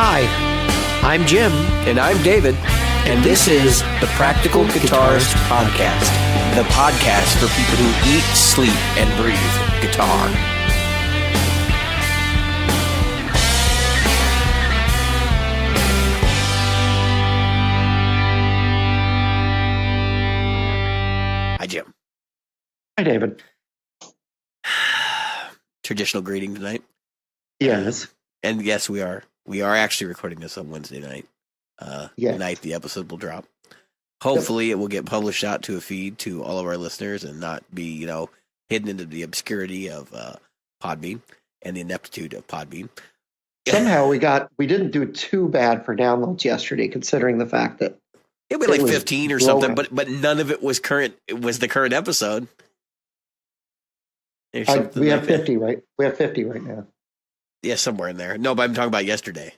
Hi, I'm Jim. And I'm David. And this is the Practical Guitarist Podcast. The podcast for people who eat, sleep, and breathe guitar. Hi, Jim. Hi, David. Traditional greeting tonight. Yes. And yes, we are actually recording this on Wednesday night. Yes. Night the episode will drop. Hopefully it will get published out to a feed to all of our listeners and not be, hidden into the obscurity of Podbean and the ineptitude of Podbean. Somehow we didn't do too bad for downloads yesterday, considering the fact that It was like 15 or something, but none of it was current. It was the current episode. We have 50, right? We have 50 right now. Yeah, somewhere in there. No, but I'm talking about yesterday.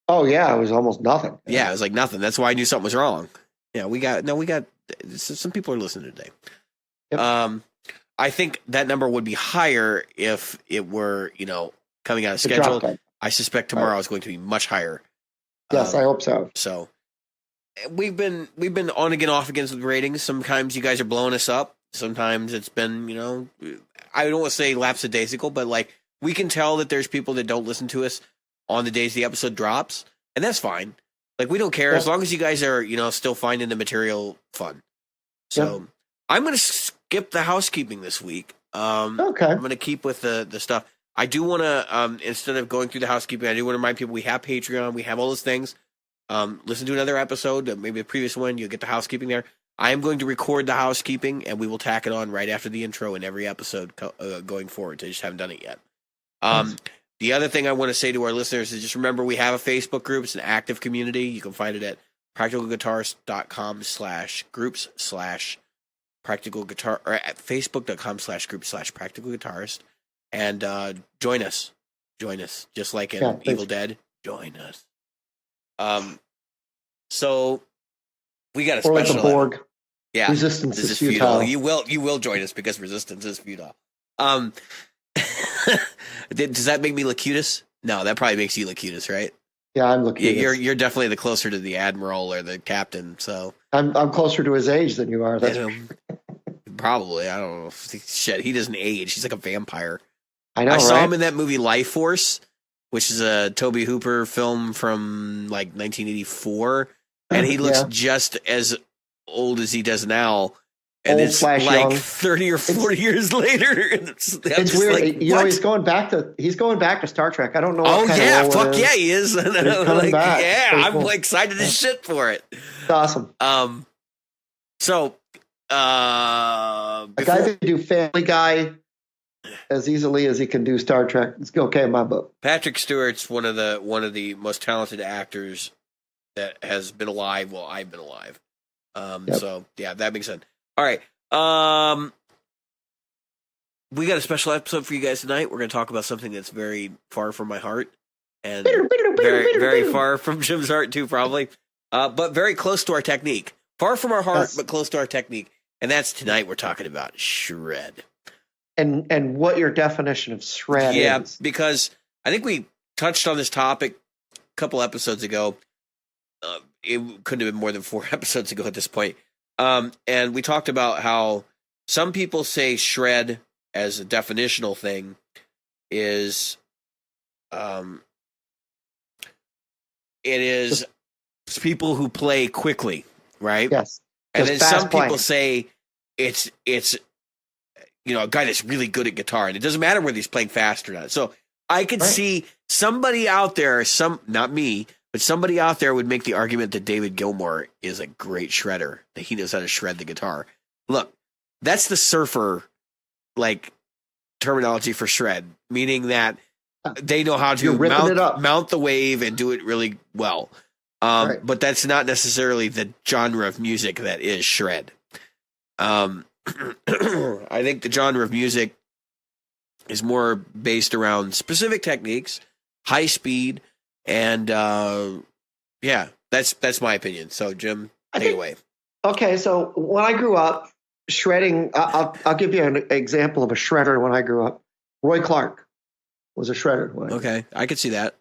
Oh yeah, it was almost nothing. Yeah, it was like nothing. That's why I knew something was wrong. Yeah, we got some people are listening today. Yep. I think that number would be higher if it were, coming out of schedule. I suspect tomorrow is going to be much higher. Yes, I hope so. So we've been on again, off again with ratings. Sometimes you guys are blowing us up. Sometimes it's been, I don't want to say lapsadaisical, but like we can tell that there's people that don't listen to us on the days the episode drops, and that's fine. Like we don't care as long as you guys are, still finding the material fun. So I'm going to skip the housekeeping this week. Okay. I'm going to keep with the stuff. I do want to, instead of going through the housekeeping, I do want to remind people we have Patreon, we have all those things. Listen to another episode, maybe a previous one, you'll get the housekeeping there. I am going to record the housekeeping, and we will tack it on right after the intro in every episode going forward. I just haven't done it yet. The other thing I want to say to our listeners is just remember we have a Facebook group. It's an active community. You can find it at practicalguitarist.com/groups/practicalguitar or at facebook.com/groups/practicalguitarist and join us just like in Evil Dead. Join us. So we got a special. Or like the Borg. Yeah, resistance is futile. You will join us because resistance is futile. Does that make me Locutus? No, that probably makes you Locutus, right? Yeah, I'm Locutus. You're definitely the closer to the admiral or the captain. So I'm closer to his age than you are. That's probably. I don't know. Shit, he doesn't age. He's like a vampire. I know. I saw him in that movie Life Force, which is a Tobe Hooper film from like 1984, and he looks just as old as he does now. And old it's like young. 30 or 40 years later. It's weird. Like, he's going back to Star Trek. I don't know. Oh yeah, fuck yeah, he is. He's coming back. Yeah, I'm excited as shit for it. It's awesome. So, a guy can do Family Guy as easily as he can do Star Trek. It's okay in my book. Patrick Stewart's one of the most talented actors that has been alive while I've been alive. So yeah, that makes sense. All right. We got a special episode for you guys tonight. We're going to talk about something that's very far from my heart and very, very far from Jim's heart too, probably. But very close to our technique. Far from our heart, but close to our technique. And that's tonight we're talking about shred. And what your definition of shred is. Yeah, because I think we touched on this topic a couple episodes ago. It couldn't have been more than 4 episodes ago at this point. And we talked about how some people say shred as a definitional thing is, it is people who play quickly, right? Yes. And then some people say it's a guy that's really good at guitar, and it doesn't matter whether he's playing fast or not. So I could see somebody out there, not me, but somebody out there would make the argument that David Gilmour is a great shredder, that he knows how to shred the guitar. Look, that's the surfer, terminology for shred, meaning that they know how to mount the wave and do it really well. But that's not necessarily the genre of music that is shred. I think the genre of music is more based around specific techniques, high speed, and that's my opinion. So Jim, take it away. Okay, so when I grew up, shredding, I'll give you an example of a shredder when I grew up. Roy Clark was a shredder. Okay, I could see that.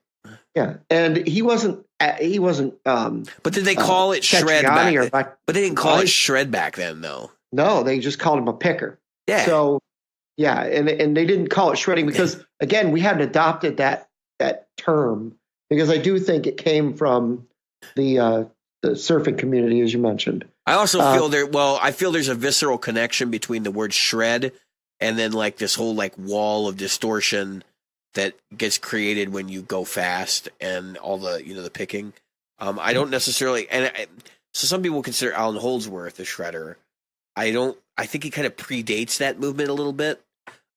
Yeah, and he wasn't. But did they call it shred Satriani back then? But they didn't call it shred back then, though. No, they just called him a picker. Yeah. So, yeah, and they didn't call it shredding because, again, we hadn't adopted that term because I do think it came from the surfing community, as you mentioned. I also feel I feel there's a visceral connection between the word shred and then like this whole like wall of distortion that gets created when you go fast and all the, the picking. I don't necessarily, so some people consider Alan Holdsworth a shredder. I think he kind of predates that movement a little bit.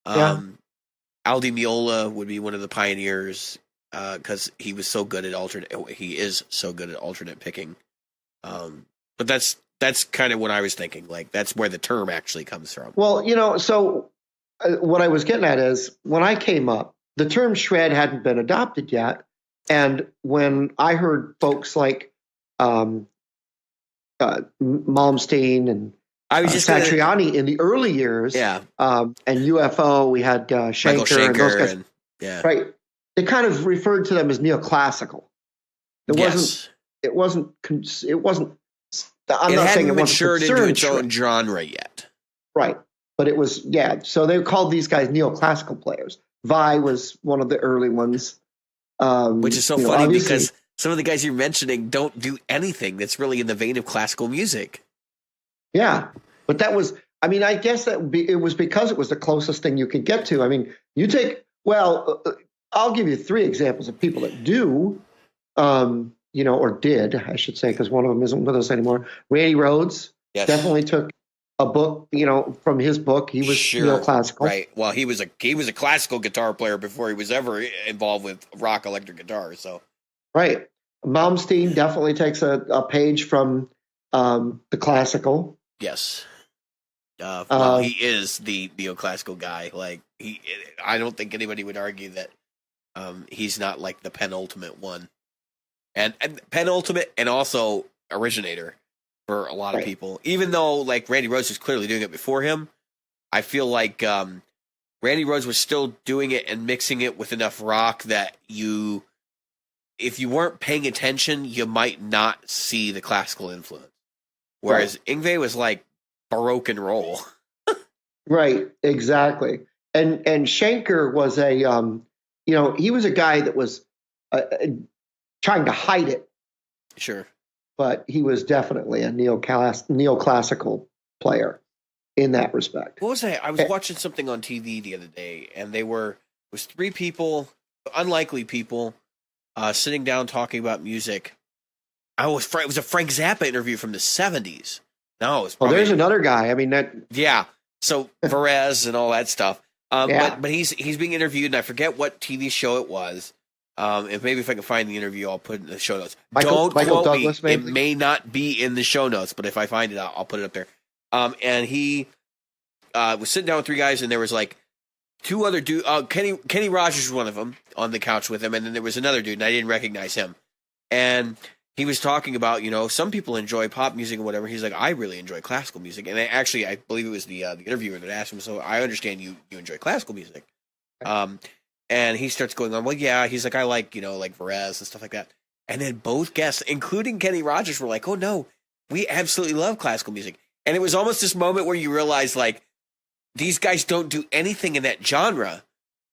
Al Di Meola would be one of the pioneers because he was so good at he is so good at alternate picking. But that's kind of what I was thinking. Like that's where the term actually comes from. Well, so what I was getting at is when I came up, the term shred hadn't been adopted yet. And when I heard folks like Malmsteen and Satriani in the early years, and UFO, we had Schenker and those guys, right? They kind of referred to them as neoclassical. It wasn't. I'm not saying it wasn't matured into its own genre yet, right? But it was, So they called these guys neoclassical players. Vi was one of the early ones, which is so funny because some of the guys you're mentioning don't do anything that's really in the vein of classical music. Yeah, but that was, I guess it was because it was the closest thing you could get to. You take, I'll give you 3 examples of people that do, or did, I should say, because one of them isn't with us anymore. Randy Rhoads definitely took a book, from his book. He was neoclassical. Right. Well, he was a classical guitar player before he was ever involved with rock electric guitar. So. Right. Malmsteen definitely takes a page from the classical. Yes. He is the neoclassical guy. Like I don't think anybody would argue that he's not like the penultimate one, and penultimate, and also originator for a lot of people. Even though like Randy Rhoads was clearly doing it before him, I feel like Randy Rhoads was still doing it and mixing it with enough rock that if you weren't paying attention, you might not see the classical influence. Whereas Yngwie was like Baroque and roll. Right, exactly. And Schenker was he was a guy that was trying to hide it. Sure. But he was definitely a neoclassical player in that respect. What was I was watching something on TV the other day, and it was 3 people, unlikely people, sitting down talking about music. It was a Frank Zappa interview from the 70s. No, it was probably, there's another guy. Yeah. So Perez and all that stuff. But he's being interviewed, and I forget what TV show it was. If I can find the interview, I'll put it in the show notes. Don't quote Douglas, me. Maybe? It may not be in the show notes, but if I find it, I'll put it up there. And he was sitting down with 3 guys, and there was like 2 other dudes. Kenny Rogers was one of them on the couch with him, and then there was another dude, and I didn't recognize him. And he was talking about, some people enjoy pop music or whatever. He's like, I really enjoy classical music. And I believe it was the interviewer that asked him, so I understand you enjoy classical music. And he starts going on, well, yeah, he's like, I like, like Perez and stuff like that. And then both guests, including Kenny Rogers, were like, oh, no, we absolutely love classical music. And it was almost this moment where you realize, like, these guys don't do anything in that genre,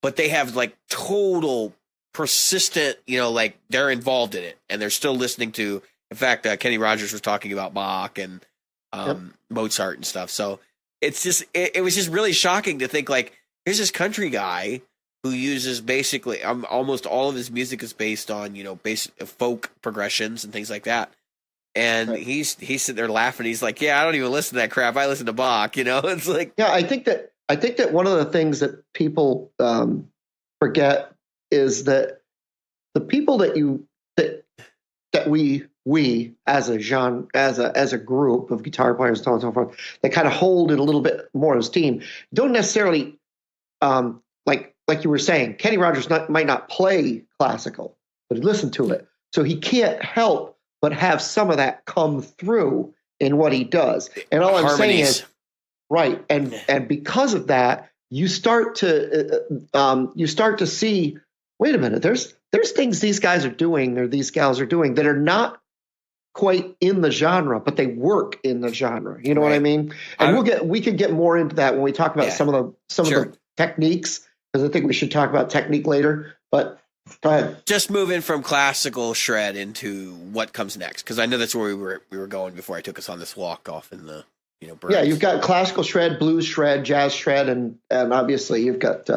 but they have, like, total persistent, like they're involved in it and they're still listening to. In fact, Kenny Rogers was talking about Bach and Mozart and stuff. So it's just it was just really shocking to think like here's this country guy who uses basically almost all of his music is based on basic folk progressions and things like that. And he's sitting there laughing. He's like, yeah, I don't even listen to that crap. I listen to Bach. It's like I think that one of the things that people forget is that the people that we as a genre, as a group of guitar players, so on and so forth, that kind of hold it a little bit more as team, don't necessarily like you were saying, Kenny Rogers might not play classical, but he listened to it, so he can't help but have some of that come through in what he does. And all I'm saying is, right, and because of that, you start to see wait a minute, there's things these guys are doing or these gals are doing that are not quite in the genre, but they work in the genre. You know what I mean? And we could get more into that when we talk about some of the techniques, because I think we should talk about technique later. But go ahead. Just moving from classical shred into what comes next, because I know that's where we were going before I took us on this walk off in the birds. Yeah, you've got classical shred, blues shred, jazz shred, and obviously you've got.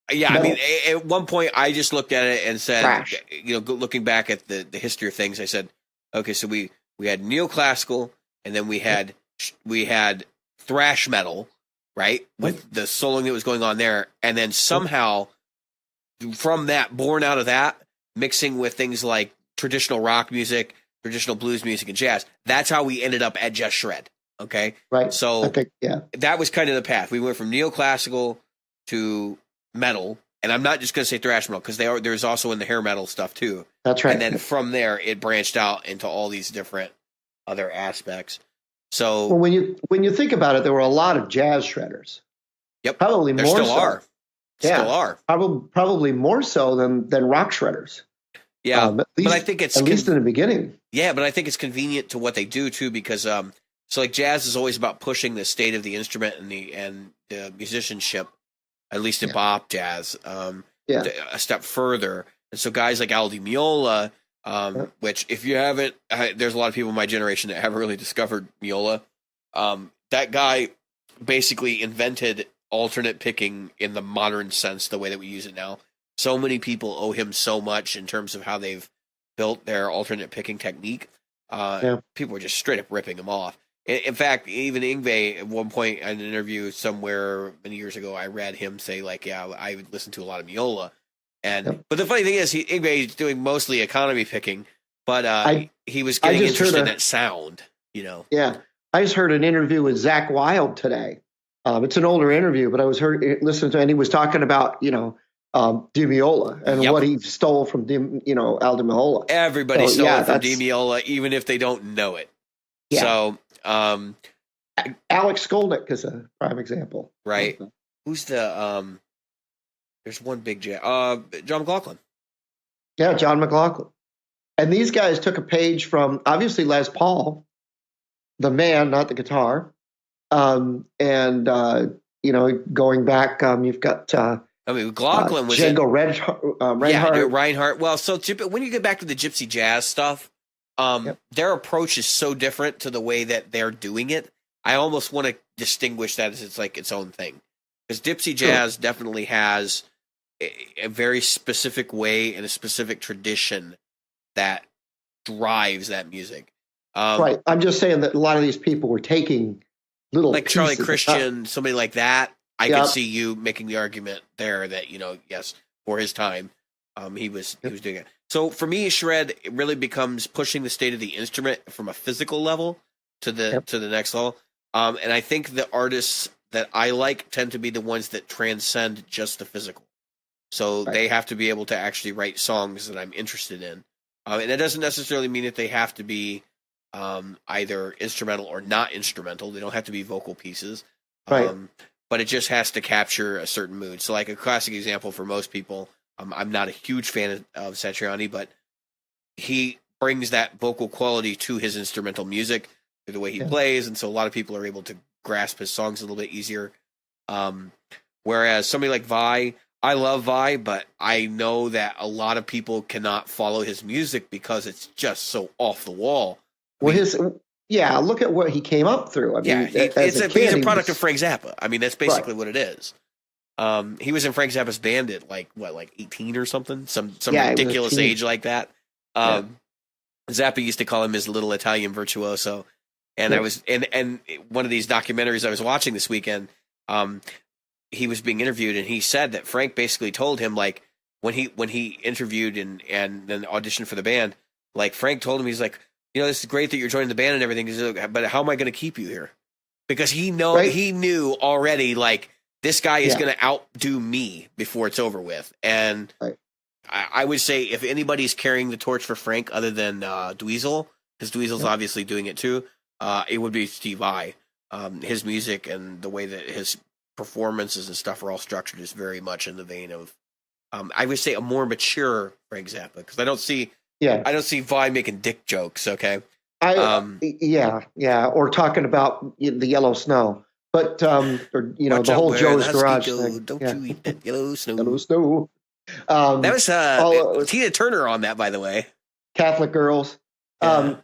Yeah, I mean, at one point I just looked at it and said, looking back at the history of things, I said, okay, so we had neoclassical, and then we had thrash metal, right, with the soloing that was going on there, and then somehow from that, born out of that, mixing with things like traditional rock music, traditional blues music, and jazz. That's how we ended up at just shred. Okay, right. So that was kind of the path. We went from neoclassical to metal, and I'm not just going to say thrash metal because there's also in the hair metal stuff too. That's right. And then from there, it branched out into all these different other aspects. So when you think about it, there were a lot of jazz shredders. Yep, probably there more still so. Are. Yeah, still are. Probably more so than rock shredders. Yeah, but I think it's at least in the beginning. Yeah, but I think it's convenient to what they do too, because so like jazz is always about pushing the state of the instrument and the musicianship, at least in bop jazz, a step further. And so guys like Al Di Meola, which if you haven't, there's a lot of people in my generation that haven't really discovered Meola. That guy basically invented alternate picking in the modern sense, the way that we use it now. So many people owe him so much in terms of how they've built their alternate picking technique. People were just straight up ripping him off. In fact, even Yngwie, at one point in an interview somewhere many years ago, I read him say, like, yeah, I would listen to a lot of Meola. But the funny thing is, Yngwie is doing mostly economy picking, but he was getting interested in that sound, Yeah. I just heard an interview with Zakk Wylde today. It's an older interview, but I was listening to, and he was talking about, Di Meola and what he stole from Al Di Meola. Everybody stole it from Di Meola, even if they don't know it. Yeah. So, Alex Skolnick is a prime example. Right. Who's the there's one big John McLaughlin. Yeah, John McLaughlin. And these guys took a page from obviously Les Paul, the man, not the guitar. Going back, you've got McLaughlin was Django Reinhardt. Reinhardt. Well, so when you get back to the gypsy jazz stuff, their approach is so different to the way that they're doing it. I almost want to distinguish that as it's like its own thing, because gypsy jazz definitely has a very specific way and a specific tradition that drives that music. Right. I'm just saying that a lot of these people were taking little like Charlie Christian, somebody like that. I could see you making the argument there that, yes, for his time, he was doing it. So for me, shred, it really becomes pushing the state of the instrument from a physical level to the next level. And I think the artists that I like tend to be the ones that transcend just the physical. So they have to be able to actually write songs that I'm interested in. And that doesn't necessarily mean that they have to be either instrumental or not instrumental. They don't have to be vocal pieces. Right. But it just has to capture a certain mood. So like a classic example for most people, I'm not a huge fan of Satriani, but he brings that vocal quality to his instrumental music through the way he plays, and so a lot of people are able to grasp his songs a little bit easier. Whereas somebody like Vai, I love Vai, but I know that a lot of people cannot follow his music because it's just so off the wall. Well, look at what he came up through. I mean, he's a product of Frank Zappa. I mean, that's basically what it is. He was in Frank Zappa's band at like 18 or something, some ridiculous age like that. Zappa used to call him his little Italian virtuoso. And I was, and one of these documentaries I was watching this weekend, he was being interviewed, and he said that Frank basically told him, like, when he interviewed and then auditioned for the band, like Frank told him, he's like, this is great that you're joining the band and everything, but how am I going to keep you here? Because he knew already, like, this guy is going to outdo me before it's over with. And I would say if anybody's carrying the torch for Frank other than Dweezil, because Dweezil's obviously doing it too, it would be Steve Vai. His music and the way that his performances and stuff are all structured is very much in the vein of I would say a more mature Frank Zappa, because I don't see Vi making dick jokes. Okay. Or talking about the yellow snow, but or Watch the out whole where Joe's the Garage husky go. thing. Don't you eat that yellow snow. Yellow snow. That was was Tina Turner on that, by the way. Catholic girls. Yeah.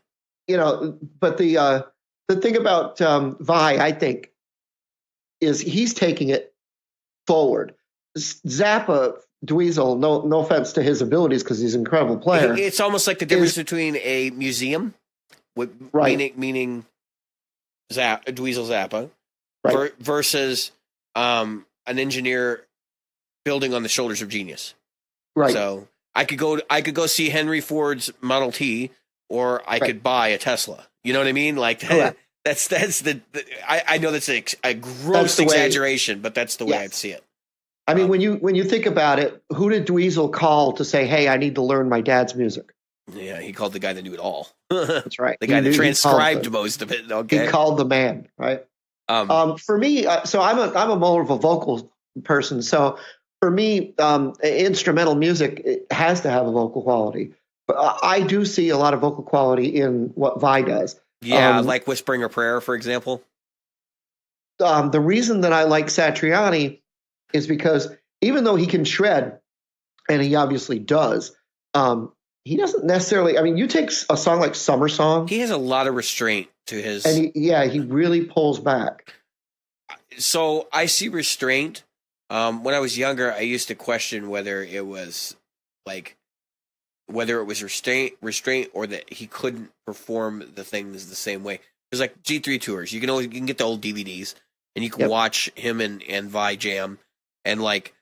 But the thing about Vi, I think, is he's taking it forward. Zappa, Dweezil, no offense to his abilities because he's an incredible player. It's almost like the difference between a museum, meaning Dweezil Zappa, versus an engineer building on the shoulders of genius. Right. So I could go see Henry Ford's Model T, or I could buy a Tesla. You know what I mean? Like that's I know that's a gross exaggeration, but that's the way I see it. I mean, when you think about it, who did Dweezil call to say, "Hey, I need to learn my dad's music"? Yeah, he called the guy that knew it all. That's right. The guy that transcribed most of it. Okay, he called the man. Right. For me, so I'm a more of a vocal person. So for me, instrumental music it has to have a vocal quality. But I do see a lot of vocal quality in what Vi does. Yeah, like Whispering a Prayer, for example. The reason that I like Satriani is because even though he can shred, and he obviously does, he doesn't necessarily. I mean, you take a song like Summer Song. He has a lot of restraint to his. And he really pulls back. So I see restraint. When I was younger, I used to question whether it was restraint or that he couldn't perform the things the same way. There's like G3 tours. You can get the old DVDs and you can watch him and Vi jam. And like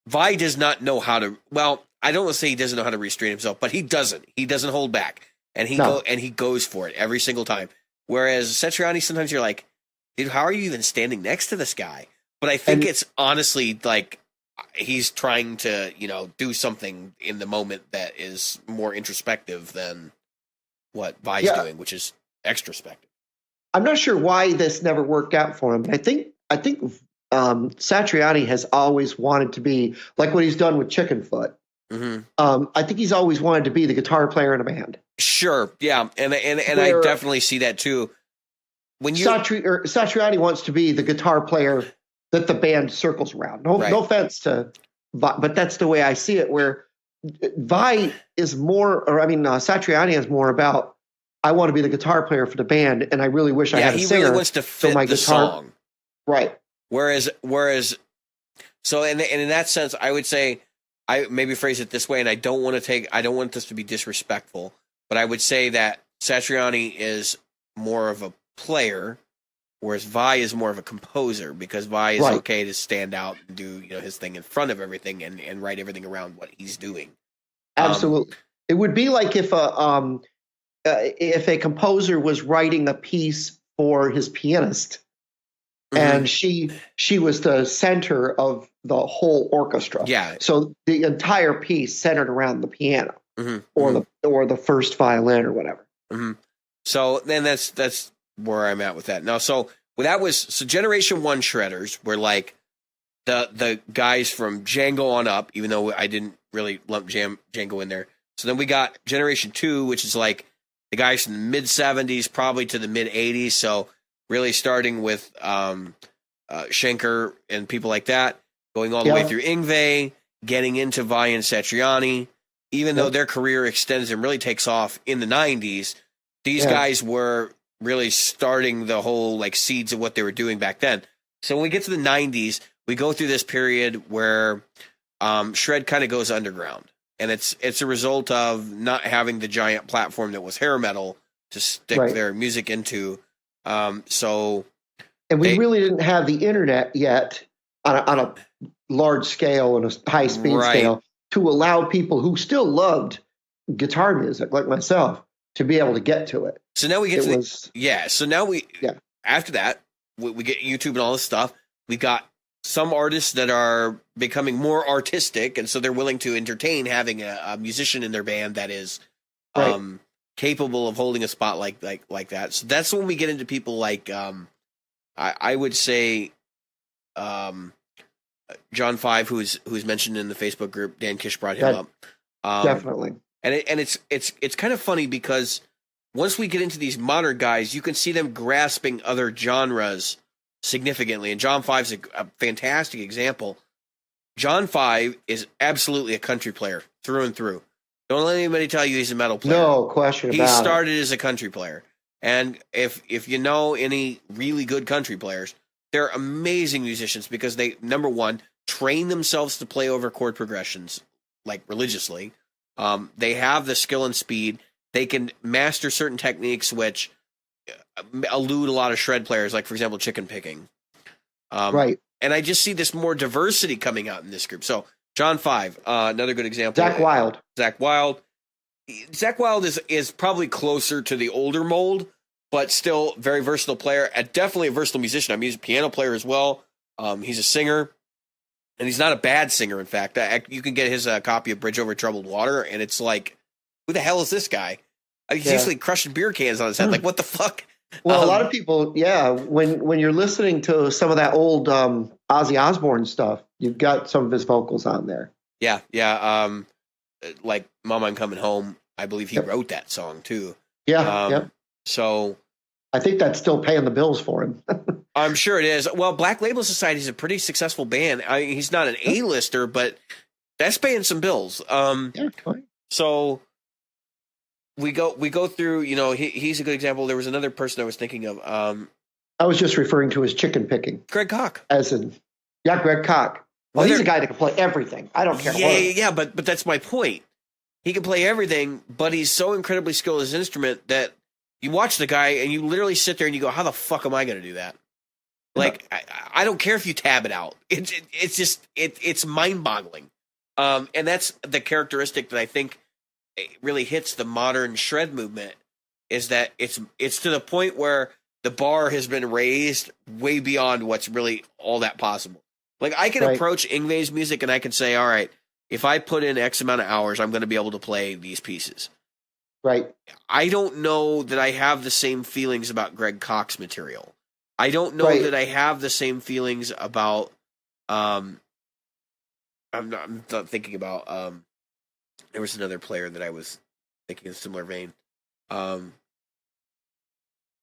Vi does not know how to. Well, I don't want to say he doesn't know how to restrain himself, but he doesn't. He doesn't hold back, and he goes for it every single time. Whereas Satriani, sometimes you're like, dude, how are you even standing next to this guy? But I think it's honestly like he's trying to, do something in the moment that is more introspective than what Vi's doing, which is extrospective. I'm not sure why this never worked out for him. I think Satriani has always wanted to be like what he's done with Chickenfoot. Mm-hmm. I think he's always wanted to be the guitar player in a band. Sure, yeah, and I definitely see that too. When Satriani wants to be the guitar player that the band circles around. No offense to, but that's the way I see it. Where Vi is more, Satriani is more about. I want to be the guitar player for the band, and I really wish I had a singer. He really wants to fit the song, right? Whereas, so in that sense, I would say I maybe phrase it this way, and I don't want this to be disrespectful, but I would say that Satriani is more of a player, whereas Vi is more of a composer, because Vi is okay to stand out and do his thing in front of everything and write everything around what he's doing. Absolutely, it would be like if a composer was writing a piece for his pianist, and she was the center of the whole orchestra. Yeah. So the entire piece centered around the piano or the first violin or whatever. Mm-hmm. So then that's where I'm at with that. Now, so Generation 1 shredders were like the guys from Django on up, even though I didn't really lump Django in there. So then we got Generation 2, which is like the guys from the mid 70s, probably to the mid 80s. So really starting with Schenker and people like that, going all the way through Yngwie, getting into Vi and Satriani. Even though their career extends and really takes off in the 90s, these guys were really starting the whole like seeds of what they were doing back then. So when we get to the 90s, we go through this period where shred kind of goes underground. And it's a result of not having the giant platform that was hair metal to stick their music into. And we really didn't have the internet yet on a large scale and a high speed scale to allow people who still loved guitar music like myself to be able to get to it. So now we get after that, we get YouTube and all this stuff. We got some artists that are becoming more artistic, and so they're willing to entertain having a musician in their band that is capable of holding a spot like that. So that's when we get into people like I would say John Five, who's mentioned in the Facebook group. Dan Kish brought him up. Definitely. And it's kind of funny because once we get into these modern guys, you can see them grasping other genres significantly. And John Five's a fantastic example. John Five is absolutely a country player through and through. Don't let anybody tell you he's a metal player. No question about it. He started as a country player. And if you know any really good country players, they're amazing musicians because they, number one, train themselves to play over chord progressions, like religiously. They have the skill and speed. They can master certain techniques which elude a lot of shred players, like, for example, chicken picking. Right. And I just see this more diversity coming out in this group. So John Five, another good example. Zakk Wylde. Zakk Wylde is probably closer to the older mold, but still very versatile player. And definitely a versatile musician. I mean, he's a piano player as well. He's a singer. And he's not a bad singer, in fact. You can get his copy of Bridge Over Troubled Water, and it's like, who the hell is this guy? He's usually crushing beer cans on his head. Like, what the fuck? Well, a lot of people, when you're listening to some of that old Ozzy Osbourne stuff, you've got some of his vocals on there. Yeah. Like Mama, I'm Coming Home. I believe he wrote that song, too. Yeah. So I think that's still paying the bills for him. I'm sure it is. Well, Black Label Society is a pretty successful band. He's not an A-lister, but that's paying some bills. So we go through. You know, he's a good example. There was another person I was thinking of. I was just referring to his chicken picking. Greg Koch. Greg Koch. Well, he's a guy that can play everything. I don't care. Yeah, but that's my point. He can play everything, but he's so incredibly skilled at his instrument that you watch the guy and you literally sit there and you go, "How the fuck am I going to do that?" Like, I don't care if you tab it out. It's just it's mind-boggling, and that's the characteristic that I think really hits the modern shred movement, is that it's to the point where the bar has been raised way beyond what's really all that possible. Like, I can approach Yngwie's music and I can say, all right, if I put in X amount of hours, I'm going to be able to play these pieces. Right. I don't know that I have the same feelings about Greg Koch's material. I don't know that I have the same feelings about. I'm not thinking about. There was another player that I was thinking in a similar vein.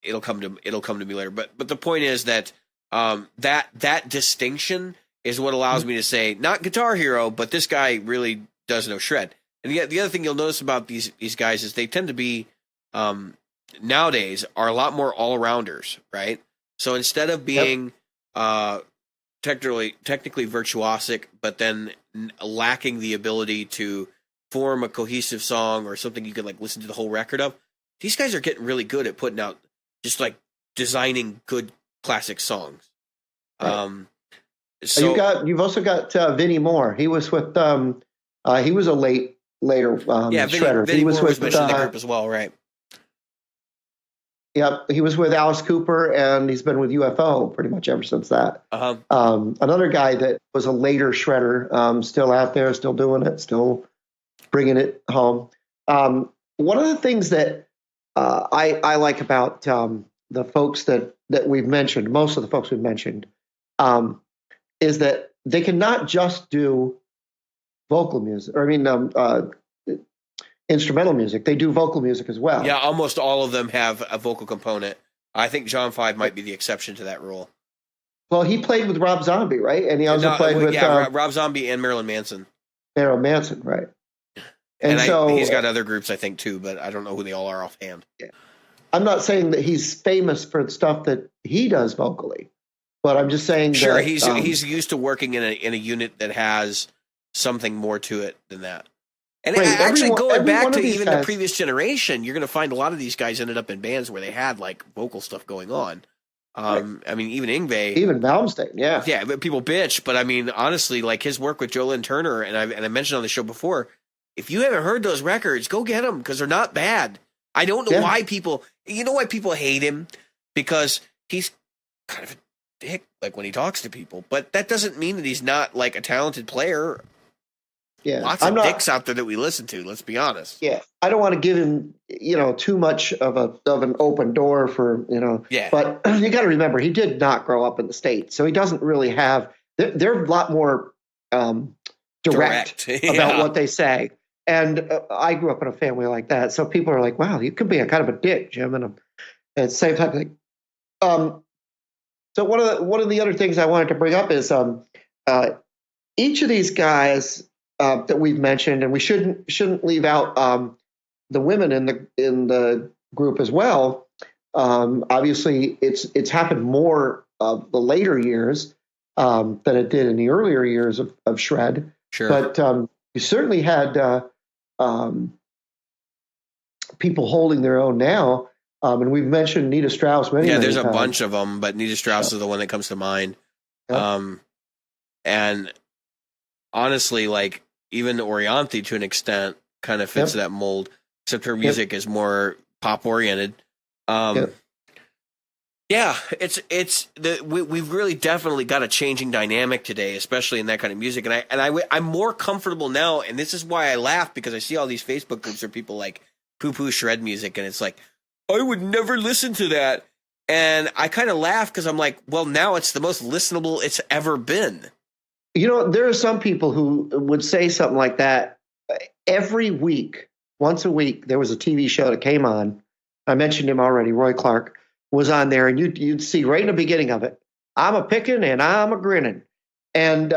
It'll come to me later. But the point is that that distinction is what allows me to say, not Guitar Hero, but this guy really does know shred. And the other thing you'll notice about these guys is they tend to be nowadays are a lot more all rounders, right? So instead of being technically virtuosic, but then lacking the ability to form a cohesive song or something you can like listen to the whole record of, these guys are getting really good at putting out just like designing good classic songs. Right. So you've also got Vinnie Moore. He was with he was a later shredder. Vinnie he was Moore with was mentioned in the group as well, right? Yep, he was with Alice Cooper, and he's been with UFO pretty much ever since that. Another guy that was a later shredder, still out there, still doing it, still bringing it home. One of the things that I like about the folks that we've mentioned, most of the folks we've mentioned, is that they cannot just do vocal music, instrumental music. They do vocal music as well. Yeah, almost all of them have a vocal component. I think John Five might be the exception to that rule. Well, he played with Rob Zombie, right? And he also played with Rob Zombie and Marilyn Manson. Marilyn Manson, right? And he's got other groups, I think, too, but I don't know who they all are offhand. Yeah. I'm not saying that he's famous for the stuff that he does vocally, but I'm just saying that he's used to working in a unit that has something more to it than that. And going back to even the previous generation, you're going to find a lot of these guys ended up in bands where they had like vocal stuff going on. I mean, even Yngwie, even Malmsteen, yeah. But people bitch, but I mean, honestly, like his work with Joe Lynn Turner, and I mentioned on the show before, if you haven't heard those records, go get them because they're not bad. I don't know why people, why people hate him, because he's kind of a dick, like when he talks to people. But that doesn't mean that he's not like a talented player. Yeah, lots of dicks out there that we listen to. Let's be honest. Yeah, I don't want to give him, too much of an open door for, Yeah. But you got to remember, he did not grow up in the States, so he doesn't really have they're a lot more direct Yeah. about what they say. And I grew up in a family like that, so people are like, "Wow, you could be a kind of a dick, Jim," and it's the same type of thing. So one of the other things I wanted to bring up is each of these guys that we've mentioned, and we shouldn't leave out the women in the group as well. Obviously, it's happened more of the later years than it did in the earlier years of Shred. Sure. But you certainly had people holding their own now. And we've mentioned Nita Strauss many there's a times. bunch of them, but Nita Strauss is the one that comes to mind. Yeah. And honestly, like even Orianthi to an extent kind of fits that mold, except her music is more pop oriented. Yeah, we've really definitely got a changing dynamic today, especially in that kind of music. And I'm more comfortable now, and this is why I laugh, because I see all these Facebook groups where people like poo-poo shred music, and it's like, I would never listen to that. And I kind of laugh because I'm like, well, now it's the most listenable it's ever been. You know, there are some people who would say something like that every week. Once a week, there was a TV show that came on. I mentioned him already. Roy Clark was on there, and you'd see right in the beginning of it, I'm a picking and I'm a grinning. And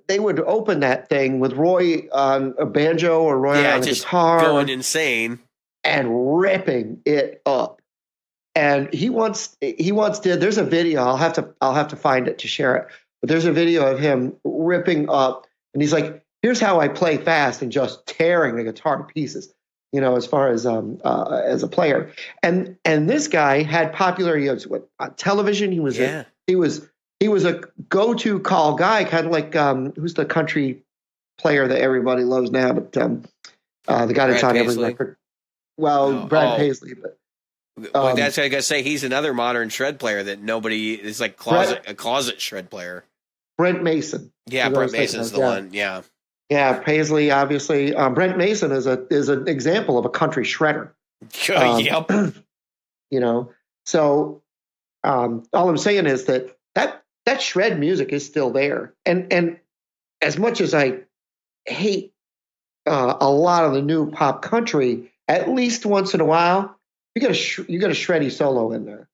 they would open that thing with Roy on a banjo or Roy on a guitar. Going insane. And ripping it up. And he once did, there's a video, I'll have to find it to share it, but there's a video of him ripping up, and he's like, here's how I play fast, and just tearing the guitar to pieces, you know, as far as a player. And this guy had popularity on television. He was a go-to call guy, kind of like who's the country player that everybody loves now, but the guy that's on every record. Well, Brad Paisley, but that's what I gotta say. He's another modern shred player that nobody is like a closet shred player. Brent Mason. Yeah, Brent Mason's the one. Yeah. Yeah, Paisley, obviously. Brent Mason is an example of a country shredder. Yep. You know, so all I'm saying is that shred music is still there, and as much as I hate a lot of the new pop country, at least once in a while you got a shreddy solo in there.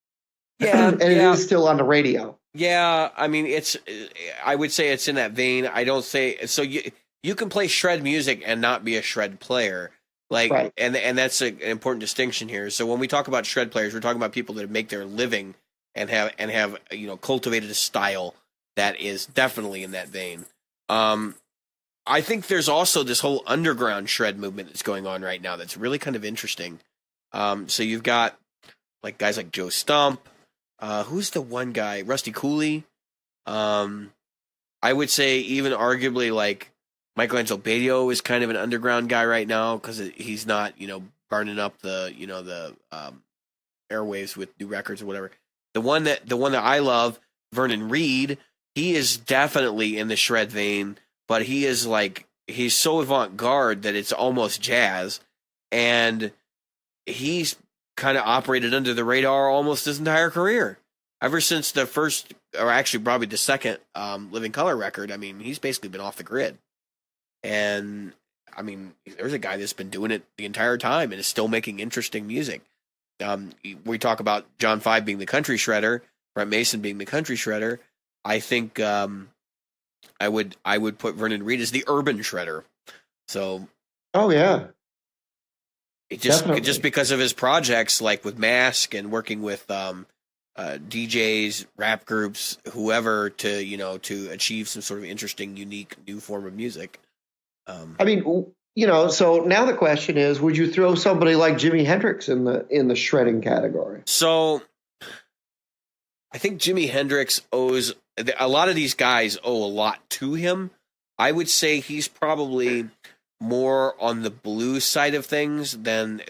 Yeah, and it is still on the radio. Yeah, I mean, I would say it's in that vein. I don't say so. You can play shred music and not be a shred player, like, right. and that's an important distinction here. So when we talk about shred players, we're talking about people that make their living and have cultivated a style that is definitely in that vein. I think there's also this whole underground shred movement that's going on right now that's really kind of interesting. So you've got like guys like Joe Stump. Who's the one guy? Rusty Cooley. I would say even arguably like Michelangelo Badio is kind of an underground guy right now because he's not, burning up the airwaves with new records or whatever. The one that I love, Vernon Reid, he is definitely in the shred vein, but he's so avant-garde that it's almost jazz, and he's kind of operated under the radar almost his entire career. Ever since the first, or actually probably the second Living Colour record, I mean, he's basically been off the grid. And, I mean, there's a guy that's been doing it the entire time and is still making interesting music. We talk about John Five being the country shredder, Brent Mason being the country shredder. I think I would put Vernon Reid as the urban shredder. So, oh yeah, just because of his projects, like with Mask and working with DJs, rap groups, whoever, to achieve some sort of interesting, unique, new form of music. I mean, so now the question is, would you throw somebody like Jimi Hendrix in the shredding category? So, I think Jimi Hendrix owes a lot of these guys owe a lot to him. I would say he's probably more on the blues side of things than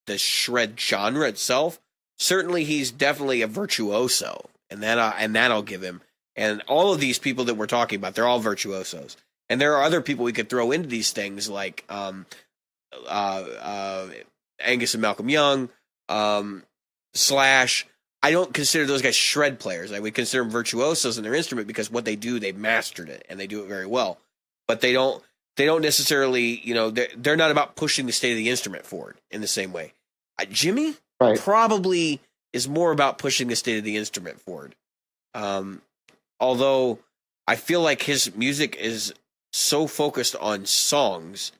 the shred genre itself. Certainly, he's definitely a virtuoso, and that I'll give him. And all of these people that we're talking about, they're all virtuosos. And there are other people we could throw into these things, like Angus and Malcolm Young, Slash. I don't consider those guys shred players. I would consider them virtuosos in their instrument because what they do, they mastered it and they do it very well. But they don't necessarily, they're not about pushing the state of the instrument forward in the same way. Jimmy probably is more about pushing the state of the instrument forward. Although I feel like his music is so focused on songs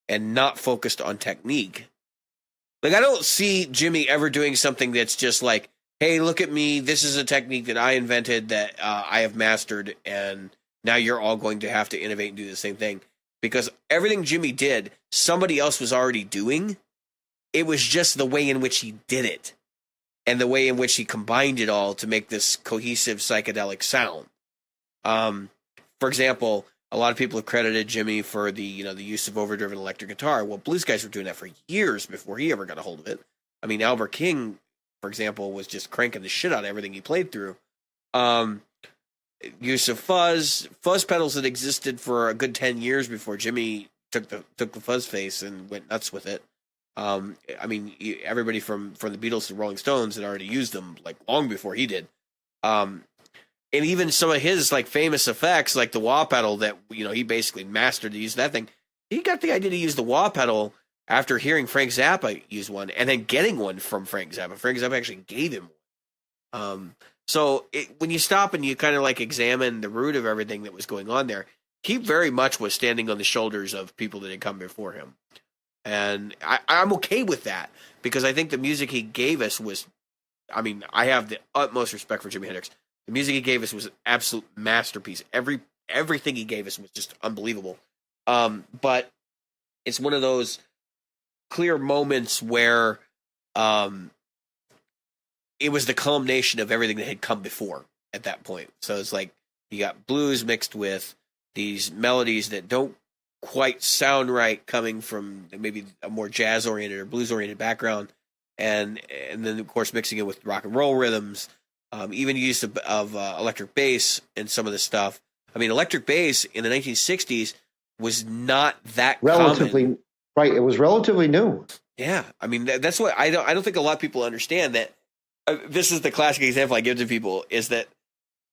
and not focused on technique. Like, I don't see Jimmy ever doing something that's just like, hey, look at me. This is a technique that I invented that I have mastered, and now you're all going to have to innovate and do the same thing. Because everything Jimmy did, somebody else was already doing. It was just the way in which he did it and the way in which he combined it all to make this cohesive psychedelic sound. For example, a lot of people have credited Jimmy for the use of overdriven electric guitar. Well, blues guys were doing that for years before he ever got a hold of it. I mean, Albert King, for example, was just cranking the shit out of everything he played through. Use of fuzz pedals that existed for a good 10 years before Jimmy took the fuzz face and went nuts with it. I mean, everybody from the Beatles to Rolling Stones had already used them like long before he did. And even some of his like famous effects, like the wah pedal that he basically mastered the use of that thing. He got the idea to use the wah pedal after hearing Frank Zappa use one and then getting one from Frank Zappa. Frank Zappa actually gave him one. So when you stop and you kind of like examine the root of everything that was going on there, he very much was standing on the shoulders of people that had come before him. And I'm okay with that because I think the music he gave us was, I mean, I have the utmost respect for Jimi Hendrix. The music he gave us was an absolute masterpiece. Everything he gave us was just unbelievable. But it's one of those clear moments where it was the culmination of everything that had come before at that point. So it's like you got blues mixed with these melodies that don't quite sound right coming from maybe a more jazz-oriented or blues-oriented background, and then, of course, mixing it with rock and roll rhythms. Even use of electric bass and some of this stuff. I mean, electric bass in the 1960s was not that relatively common. Right. It was relatively new. Yeah, I mean that's what I don't think a lot of people understand. That this is the classic example I give to people is that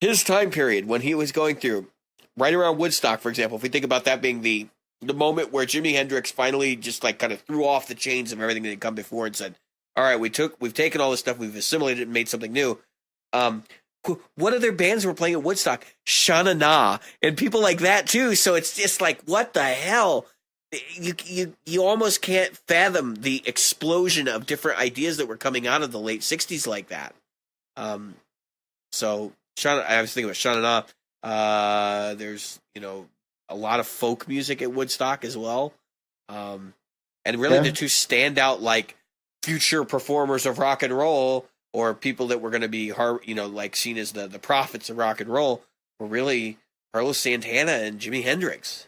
his time period when he was going through right around Woodstock, for example. If we think about that being the moment where Jimi Hendrix finally just like kind of threw off the chains of everything that had come before and said, "All right, we've taken all this stuff, we've assimilated it and made something new." What other bands were playing at Woodstock? Shana Na and people like that too. So it's just like, what the hell? You almost can't fathom the explosion of different ideas that were coming out of the late 60s like that. So I was thinking about Shana Na. There's a lot of folk music at Woodstock as well. And really the two standout like future performers of rock and roll, or people that were going to be, like seen as the prophets of rock and roll, were really Carlos Santana and Jimi Hendrix.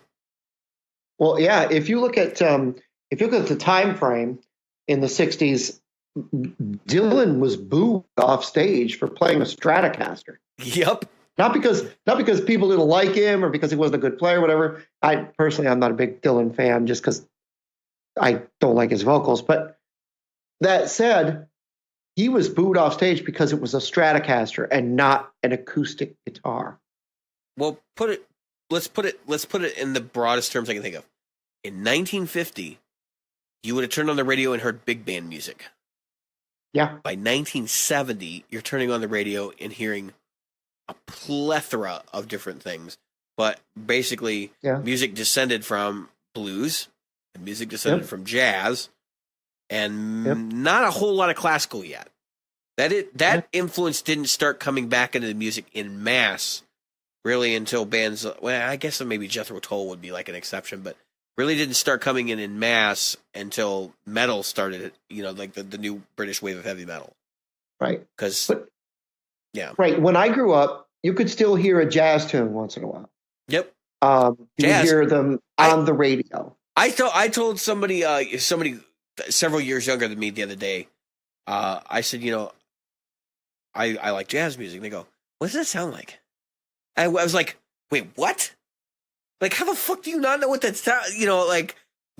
Well, yeah. If you look at the time frame in the '60s, Dylan was booed off stage for playing a Stratocaster. Yep. Not because people didn't like him or because he wasn't a good player, or whatever. I'm not a big Dylan fan just because I don't like his vocals. But that said, he was booed off stage because it was a Stratocaster and not an acoustic guitar. Well, let's put it in the broadest terms I can think of. In 1950, you would have turned on the radio and heard big band music. Yeah. By 1970, you're turning on the radio and hearing a plethora of different things. But basically, music descended from blues, and music descended from jazz, and not a whole lot of classical yet. That influence didn't start coming back into the music in mass, really, until bands. Well, I guess maybe Jethro Tull would be like an exception, but really didn't start coming in mass until metal started. Like the new British wave of heavy metal, right? Right. When I grew up, you could still hear a jazz tune once in a while. Yep. You would hear them on the radio. I told somebody several years younger than me the other day. I said, I like jazz music. And they go, what does that sound like? And I was like, wait, what? Like, how the fuck do you not know what that sound?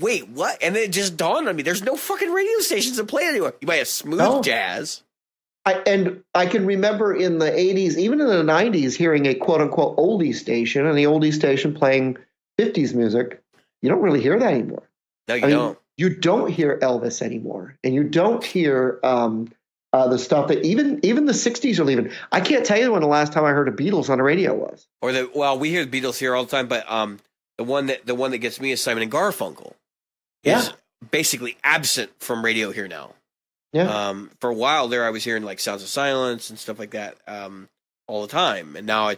Wait, what? And it just dawned on me. There's no fucking radio stations that play anywhere. You might have smooth jazz. I can remember in the 80s, even in the 90s, hearing a quote unquote oldie station and the oldie station playing 50s music. You don't really hear that anymore. No, you don't. You don't hear Elvis anymore, and you don't hear the stuff that even the 60s are leaving. I can't tell you when the last time I heard the Beatles on the radio was. Or we hear the Beatles here all the time, but the one that gets me is Simon and Garfunkel. Yeah. Is basically absent from radio here now. Yeah. For a while there, I was hearing like Sounds of Silence and stuff like that all the time, and now I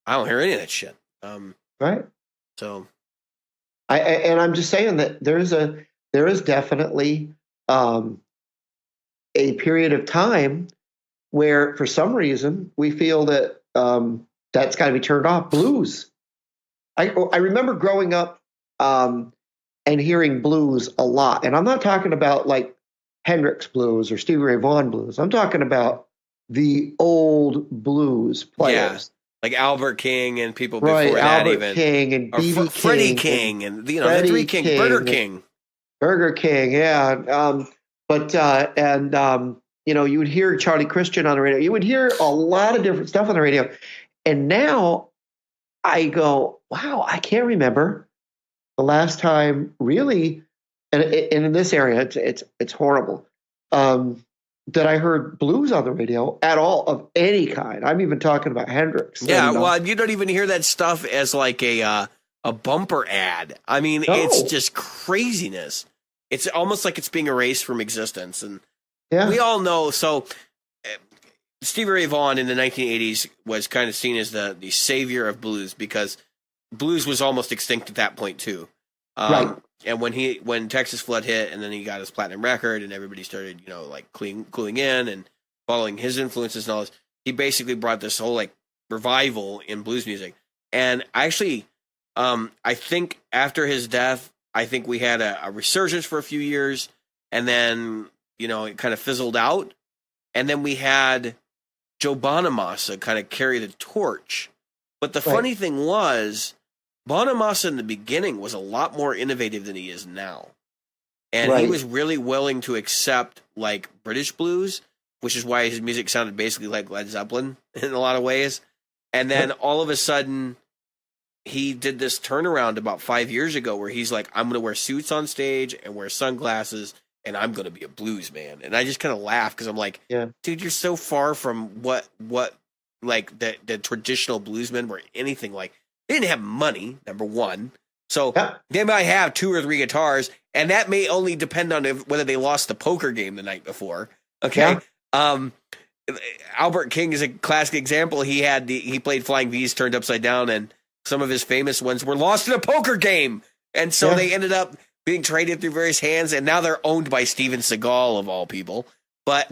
don't hear any of that shit. Right. So, and I'm just saying that there is definitely a period of time where, for some reason, we feel that that's got to be turned off. Blues. I remember growing up and hearing blues a lot, and I'm not talking about like Hendrix blues or Stevie Ray Vaughan blues. I'm talking about the old blues players. Yeah, like Albert King and people before right, that, Albert even King and B.B. Freddie King and the three King, Burger King, yeah. You would hear Charlie Christian on the radio. You would hear a lot of different stuff on the radio, and now I go, wow, I can't remember the last time really. And in this area, it's horrible that I heard blues on the radio at all of any kind. I'm even talking about Hendrix. Yeah, well, you don't even hear that stuff as like a bumper ad. I mean, It's just craziness. It's almost like it's being erased from existence, and we all know. So, Stevie Ray Vaughan in the 1980s was kind of seen as the savior of blues because blues was almost extinct at that point too. Right. And when Texas Flood hit, and then he got his platinum record, and everybody started, like cluing in and following his influences and all this, he basically brought this whole like revival in blues music. And actually, I think after his death, I think we had a resurgence for a few years, and then it kind of fizzled out, and then we had Joe Bonamassa kind of carry the torch. But the funny thing was, Bonamassa in the beginning was a lot more innovative than he is now. And he was really willing to accept like British blues, which is why his music sounded basically like Led Zeppelin in a lot of ways. And then all of a sudden he did this turnaround about 5 years ago where he's like, I'm going to wear suits on stage and wear sunglasses and I'm going to be a blues man. And I just kind of laugh because I'm like, dude, you're so far from what like the traditional bluesmen were anything like. They didn't have money, number one. So they might have 2 or 3 guitars, and that may only depend on whether they lost the poker game the night before. Okay. Yeah. Albert King is a classic example. He played Flying V's Turned Upside Down, and some of his famous ones were lost in a poker game. And so they ended up being traded through various hands, and now they're owned by Steven Seagal, of all people. But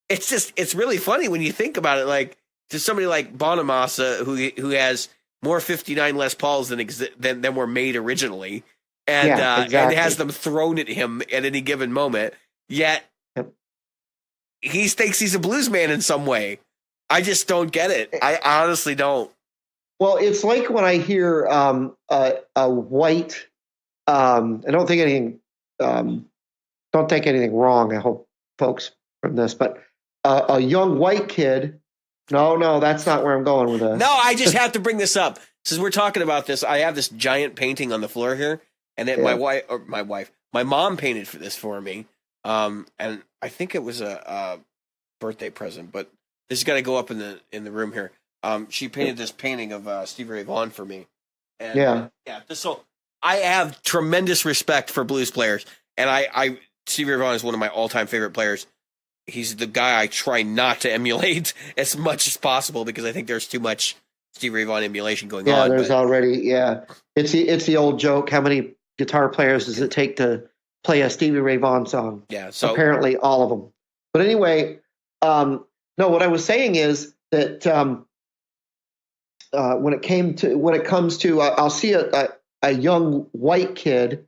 it's really funny when you think about it. Like, to somebody like Bonamassa, who has more 59 Les Pauls than were made originally, and and has them thrown at him at any given moment. Yet he thinks he's a blues man in some way. I just don't get it. I honestly don't. Well, it's like when I hear a white. I don't think anything. Don't take anything wrong. I hope folks from this, but a young white kid. No, that's not where I'm going with this. No, I just have to bring this up. Since we're talking about this, I have this giant painting on the floor here, and my mom painted this for me, and I think it was a birthday present, but this has got to go up in the room here. She painted this painting of Stevie Ray Vaughan for me, and so I have tremendous respect for blues players, and Stevie Ray Vaughan is one of my all-time favorite players. He's the guy I try not to emulate as much as possible because I think there's too much Stevie Ray Vaughan emulation going on. Yeah, there's already, It's the old joke. How many guitar players does it take to play a Stevie Ray Vaughan song? Yeah, so apparently all of them. But anyway, no, what I was saying is that when it comes to, I'll see a young white kid,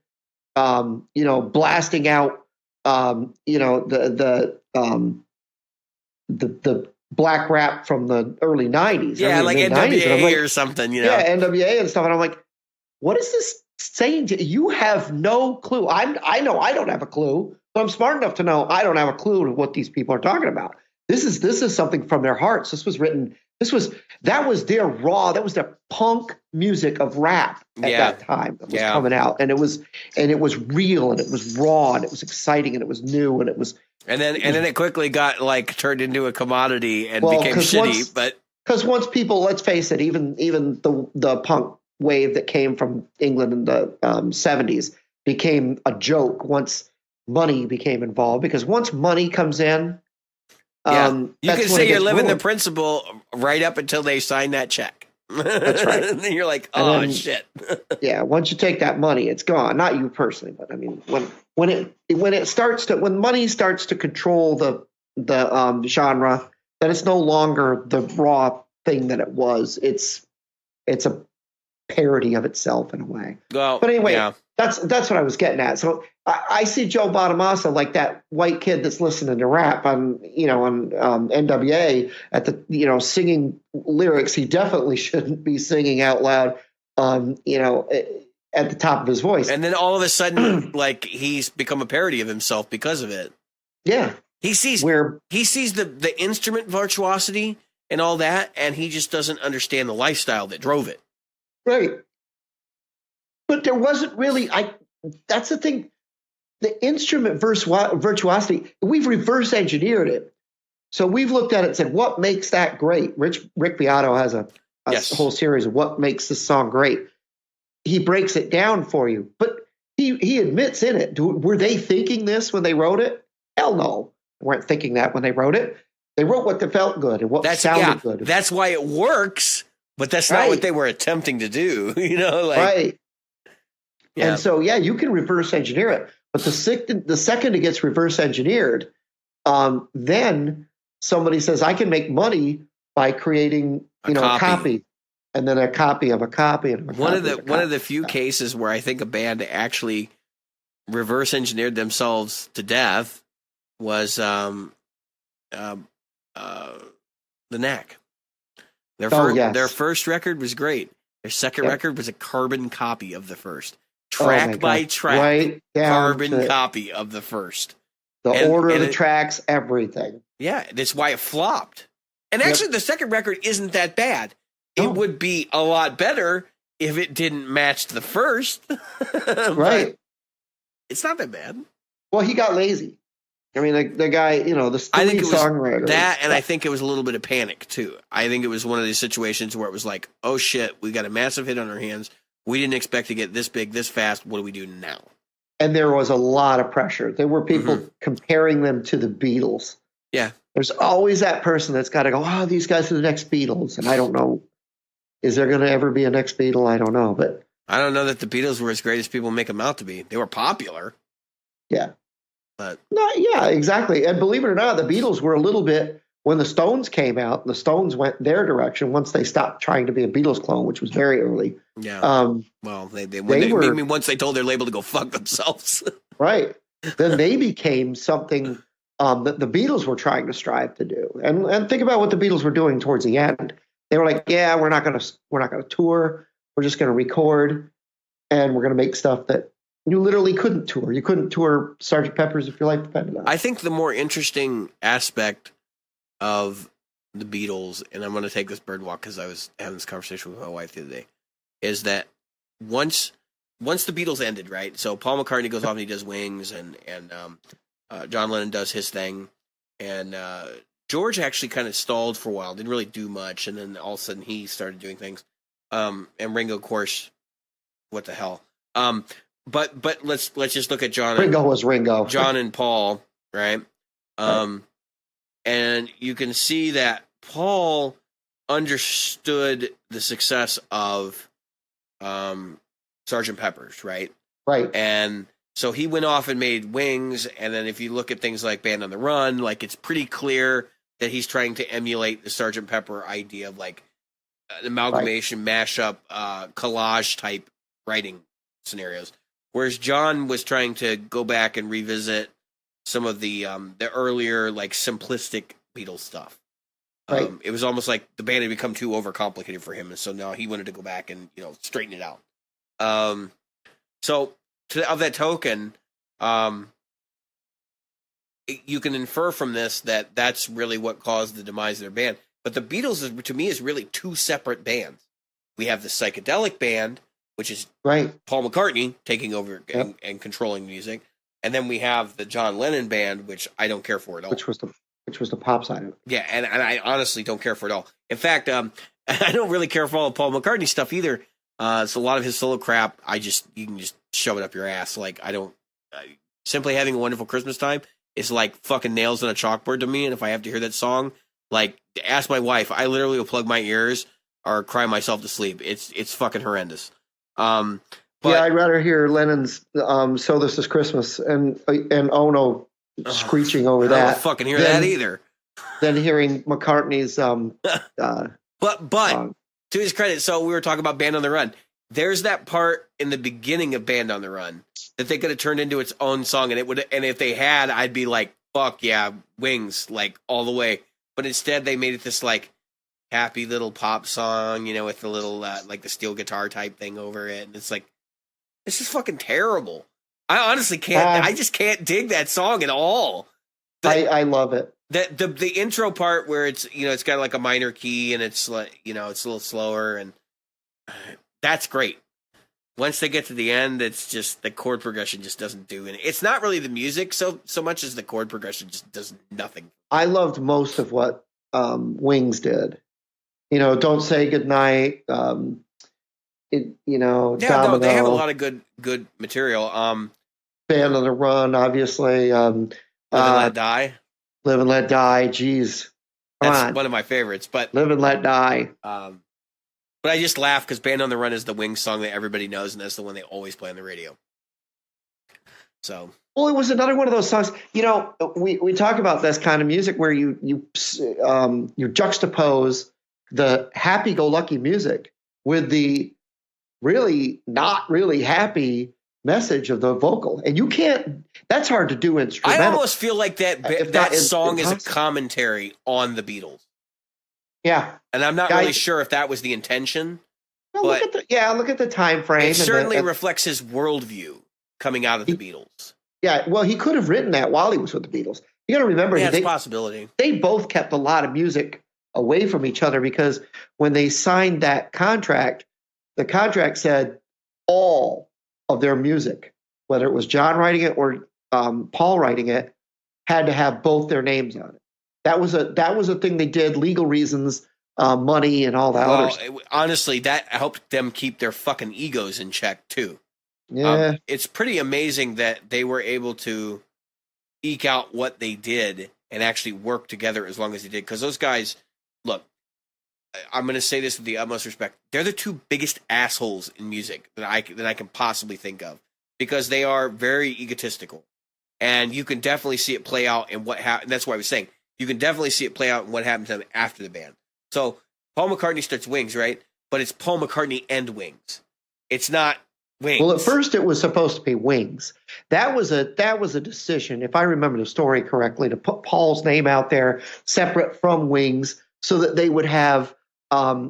blasting out, the black rap from the early 90s. Yeah, like NWA or something, Yeah, NWA and stuff. And I'm like, what is this saying to you? You have no clue. I know I don't have a clue But I'm smart enough to know I don't have a clue what these people are talking about. This is something from their hearts. This was written. That was their raw. That was their punk music of rap at that time that was coming out, and it was real, and it was raw, and it was exciting, and it was new, and it was. And then it quickly got like turned into a commodity and became shitty. But because once people, let's face it, even the punk wave that came from England in the 70s became a joke once money became involved. Because once money comes in, you can say you're living the principle right up until they sign that check. That's right. And then you're like, oh, shit. Yeah, once you take that money, it's gone. Not you personally, but I mean, when money starts to control the genre, then it's no longer the raw thing that it was. It's a parody of itself in a way. Well, but anyway, that's what I was getting at. So I see Joe Bonamassa like that white kid that's listening to rap on NWA at the singing lyrics he definitely shouldn't be singing out loud at the top of his voice. And then all of a sudden like he's become a parody of himself because of it. Yeah. He sees the instrument virtuosity and all that, and he just doesn't understand the lifestyle that drove it. Right. But there wasn't really that's the thing. The instrument virtuosity, we've reverse engineered it. So we've looked at it and said, what makes that great? Rick Beato has a whole series of what makes this song great. He breaks it down for you. But he admits in it, were they thinking this when they wrote it? Hell no. They weren't thinking that when they wrote it. They wrote what felt good and what sounded good. That's why it works, but that's not what they were attempting to do. Right. Yeah. And so, you can reverse engineer it. But the second it gets reverse engineered, then somebody says, I can make money by creating, a copy, and then a copy of a copy. And one of the few cases where I think a band actually reverse engineered themselves to death was the Knack. Their first record was great. Their second record was a carbon copy of the first. Track by track, carbon copy of the first. The order of the tracks, everything. Yeah, that's why it flopped. And actually, the second record isn't that bad. No. It would be a lot better if it didn't match the first. Right. It's not that bad. Well, he got lazy. I mean, the guy, the songwriter. And I think it was a little bit of panic, too. I think it was one of these situations where it was like, oh, shit, we got a massive hit on our hands. We didn't expect to get this big, this fast. What do we do now? And there was a lot of pressure. There were people comparing them to the Beatles. Yeah. There's always that person that's got to go, oh, these guys are the next Beatles. And I don't know. Is there going to ever be a next Beatle? I don't know. But I don't know that the Beatles were as great as people make them out to be. They were popular. Yeah. But exactly. And believe it or not, the Beatles were a little bit, when the Stones came out, the Stones went their direction once they stopped trying to be a Beatles clone, which was very early. Yeah. Once they told their label to go fuck themselves. Right. Then they became something that the Beatles were trying to strive to do. And think about what the Beatles were doing towards the end. They were like, yeah, we're not going to tour. We're just going to record, and we're going to make stuff that you literally couldn't tour. You couldn't tour Sgt. Pepper's If Your Life Depended on It. I think the more interesting aspect of the Beatles, and I'm going to take this bird walk because I was having this conversation with my wife the other day, is that once the Beatles ended, right? So Paul McCartney goes off and he does Wings, and John Lennon does his thing, and George actually kind of stalled for a while, didn't really do much, and then all of a sudden he started doing things. And Ringo, of course, what the hell? But let's just look at John. Ringo was Ringo. John and Paul, right? And you can see that Paul understood the success of Sgt. Pepper's, right? Right. And so he went off and made Wings, and then if you look at things like Band on the Run, like it's pretty clear that he's trying to emulate the Sgt. Pepper idea of like an amalgamation, mashup, collage type writing scenarios. Whereas John was trying to go back and revisit some of the earlier like simplistic Beatles stuff. Right. It was almost like the band had become too overcomplicated for him, and so now he wanted to go back and straighten it out. So of that token, you can infer from this that that's really what caused the demise of their band. But the Beatles, to me, is really two separate bands. We have the psychedelic band, which is Right. Paul McCartney taking over and controlling music, and then we have the John Lennon band, which I don't care for at all. Which was the pop side of it. Yeah, and I honestly don't care for it at all. In fact, I don't really care for all of Paul McCartney stuff either. So a lot of his solo crap, you can just shove it up your ass. Like Simply Having a Wonderful Christmas Time is like fucking nails on a chalkboard to me. And if I have to hear that song, like ask my wife, I literally will plug my ears or cry myself to sleep. It's fucking horrendous. But yeah, I'd rather hear Lennon's "So This Is Christmas" and Ono screeching over I don't that. fucking hear that either. Than hearing McCartney's. But to his credit, so we were talking about Band on the Run. There's that part in the beginning of Band on the Run that they could have turned into its own song, and if they had, I'd be like, fuck yeah, Wings, like all the way. But instead, they made it this like happy little pop song, with the little like the steel guitar type thing over it, and it's like, this is fucking terrible. I honestly can't. I just can't dig that song at all. I love it. The intro part where it's it's got like a minor key and it's like it's a little slower, and that's great. Once they get to the end, it's just the chord progression just doesn't do it. It's not really the music so much as the chord progression just does nothing. I loved most of what Wings did. Don't Say Goodnight. Domino. No, they have a lot of good material. Band on the Run, obviously. Live and Let Die. Live and Let Die. Jeez, that's one of my favorites. But Live and Let Die. But I just laugh because Band on the Run is the Wings song that everybody knows, and that's the one they always play on the radio. So, well, it was another one of those songs. We talk about this kind of music where you juxtapose the happy-go-lucky music with the really not really happy message of the vocal, and you can't. That's hard to do instrumental. I almost feel like that song is a commentary on the Beatles. Yeah, and I'm not really sure if that was the intention. Well, look at the time frame. It certainly reflects his worldview coming out of the Beatles. Yeah, well, he could have written that while he was with the Beatles. You got to remember, it's a possibility. They both kept a lot of music away from each other because when they signed that contract, the contract said all of their music, whether it was John writing it or Paul writing it, had to have both their names on it. That was a thing they did, legal reasons, money, and all that other stuff. Honestly, that helped them keep their fucking egos in check too. Yeah, it's pretty amazing that they were able to eke out what they did and actually work together as long as they did. Because those guys, look, I'm going to say this with the utmost respect. They're the two biggest assholes in music that I can possibly think of, because they are very egotistical, and you can definitely see it play out in what happened. That's why I was saying you can definitely see it play out in what happened to them after the band. So Paul McCartney starts Wings, right? But it's Paul McCartney and Wings. It's not Wings. Well, at first it was supposed to be Wings. That was a decision, if I remember the story correctly, to put Paul's name out there separate from Wings, so that they would have a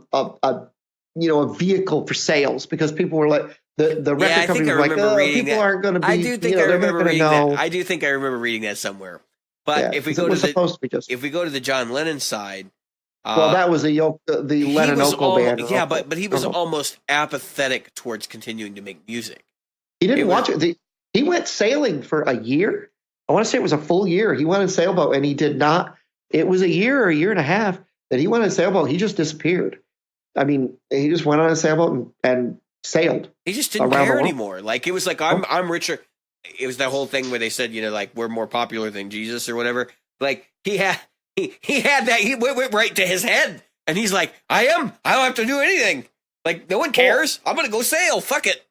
vehicle for sales, because people were like the record company was like, people aren't going to be. I do think I remember reading that. I do think I remember reading that somewhere. But if we go to the John Lennon side, that was the Lennon Ockel band. Yeah, but he was almost apathetic towards continuing to make music. He didn't watch it. He went sailing for a year. I want to say it was a full year. He went on a sailboat, and he did not. It was a year and a half that he went on a sailboat. He just disappeared. I mean, he just went on a sailboat and sailed. He just didn't care anymore. Like, it was like, I'm richer. It was that whole thing where they said, like, we're more popular than Jesus or whatever. Like, he had that. He went right to his head, and he's like, I don't have to do anything. Like, no one cares. I'm going to go sail. Fuck it.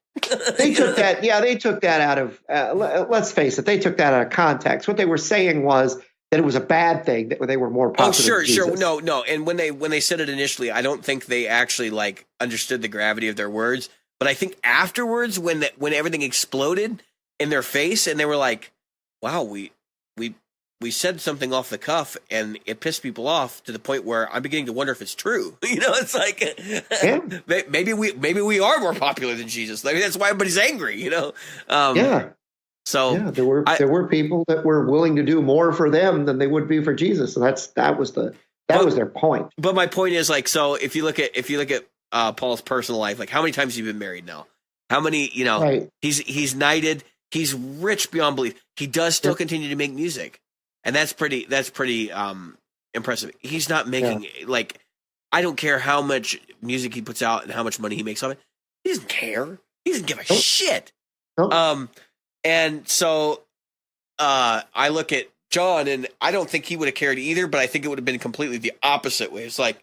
They took that. Yeah, they took that out of. Let's face it. They took that out of context. What they were saying was that it was a bad thing that they were more popular. Oh, sure. No. And when they said it initially, I don't think they actually like understood the gravity of their words. But I think afterwards, when everything exploded in their face, and they were like, "Wow, we said something off the cuff, and it pissed people off to the point where I'm beginning to wonder if it's true." It's like, maybe we are more popular than Jesus. Maybe that's why everybody's angry. Yeah. So yeah, there were people that were willing to do more for them than they would be for Jesus, and that was their point. But my point is, like, so if you look at Paul's personal life, like, how many times has he been married now? How many, Right. he's knighted, he's rich beyond belief. He does still continue to make music. And that's pretty impressive. He's not making like, I don't care how much music he puts out and how much money he makes on it. He doesn't care. He doesn't give a shit. Nope. And so I look at John, and I don't think he would have cared either, but I think it would have been completely the opposite way. It's like,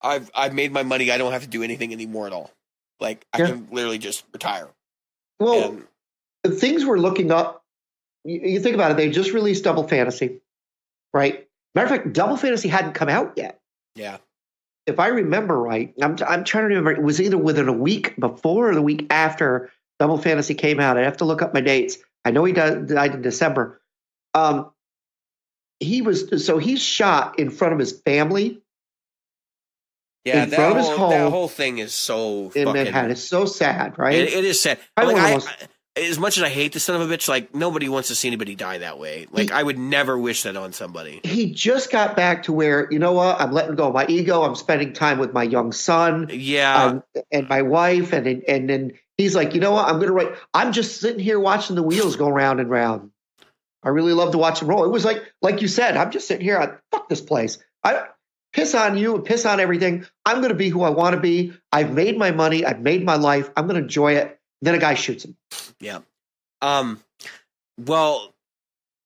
I've made my money. I don't have to do anything anymore at all. Like, I can literally just retire. Well, things were looking up. You think about it. They just released Double Fantasy, right? Matter of fact, Double Fantasy hadn't come out yet. Yeah. If I remember right, I'm trying to remember. It was either within a week before or the week after Double Fantasy came out. I have to look up my dates. I know he died in December. He's shot in front of his family. Yeah, in front of his home. That whole thing is so in fucking... Manhattan. It's so sad, right? It is sad. Like, as much as I hate the son of a bitch, like, nobody wants to see anybody die that way. Like, I would never wish that on somebody. He just got back to where, you know what? I'm letting go of my ego. I'm spending time with my young son. Yeah. And my wife. And then he's like, you know what? I'm going to write. I'm just sitting here watching the wheels go round and round. I really love to watch them roll. It was like you said, I'm just sitting here. Fuck this place. I piss on you and piss on everything. I'm going to be who I want to be. I've made my money. I've made my life. I'm going to enjoy it. Then a guy shoots him. Yeah. Well,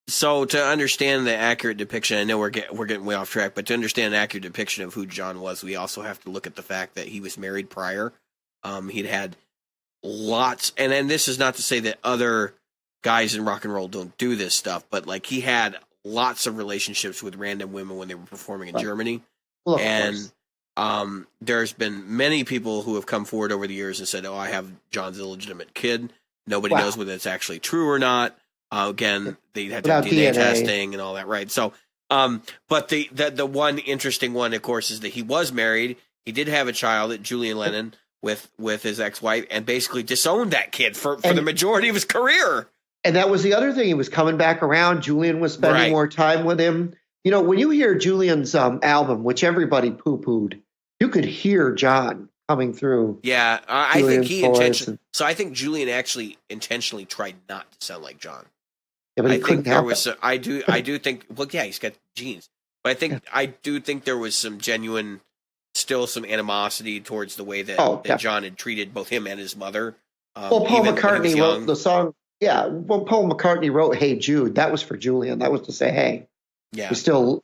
so to understand the accurate depiction, I know we're getting way off track, but to understand an accurate depiction of who John was, we also have to look at the fact that he was married prior. He'd had lots, and then this is not to say that other guys in rock and roll don't do this stuff, but like, he had lots of relationships with random women when they were performing in Germany. Well, and there's been many people who have come forward over the years and said, "Oh, I have John's illegitimate kid." Nobody knows whether it's actually true or not. Again, they had to do DNA testing and all that, right? So, but the one interesting one, of course, is that he was married. He did have a child, Julian Lennon, with his ex-wife, and basically disowned that kid for the majority of his career. And that was the other thing. He was coming back around. Julian was spending more time with him. You know, when you hear Julian's album, which everybody poo-pooed, you could hear John coming through. Yeah, I think he intentionally. So I think Julian actually intentionally tried not to sound like John. Yeah, but he couldn't help it. I do think. Well, yeah, he's got genes, but I do think there was some genuine, still some animosity towards the way that John had treated both him and his mother. Well, Paul McCartney wrote the song. Yeah, when Paul McCartney wrote "Hey Jude," that was for Julian. That was to say, "Hey, we still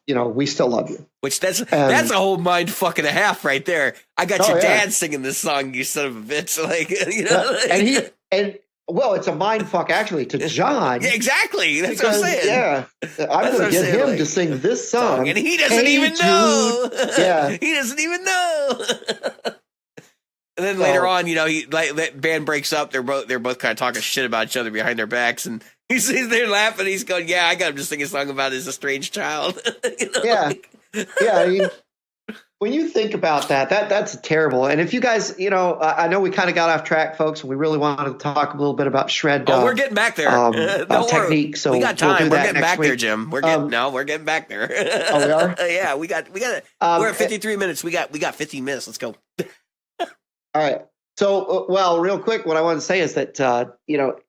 love you." Which that's a whole mind fuck and a half right there. I got your dad singing this song, you son of a bitch. Like, it's a mind fuck actually to John. Yeah, exactly. That's what I'm saying. Yeah, I'm going to get him to sing this song, and he doesn't even know. Yeah, he doesn't even know. And then later on, that band breaks up. They're both kind of talking shit about each other behind their backs, and he's there laughing. He's going, "Yeah, I got him to sing a song about his estranged child." Yeah. I mean, when you think about that's terrible. And if you guys, I know we kind of got off track, folks, and we really wanted to talk a little bit about shred. We're getting back there. Technique. So we got time. We're getting back week. there, Jim. We're getting back there. Oh, we are. Yeah, we got. We're at 53 minutes. We got 15 minutes. Let's go. All right. So, real quick, what I want to say is that,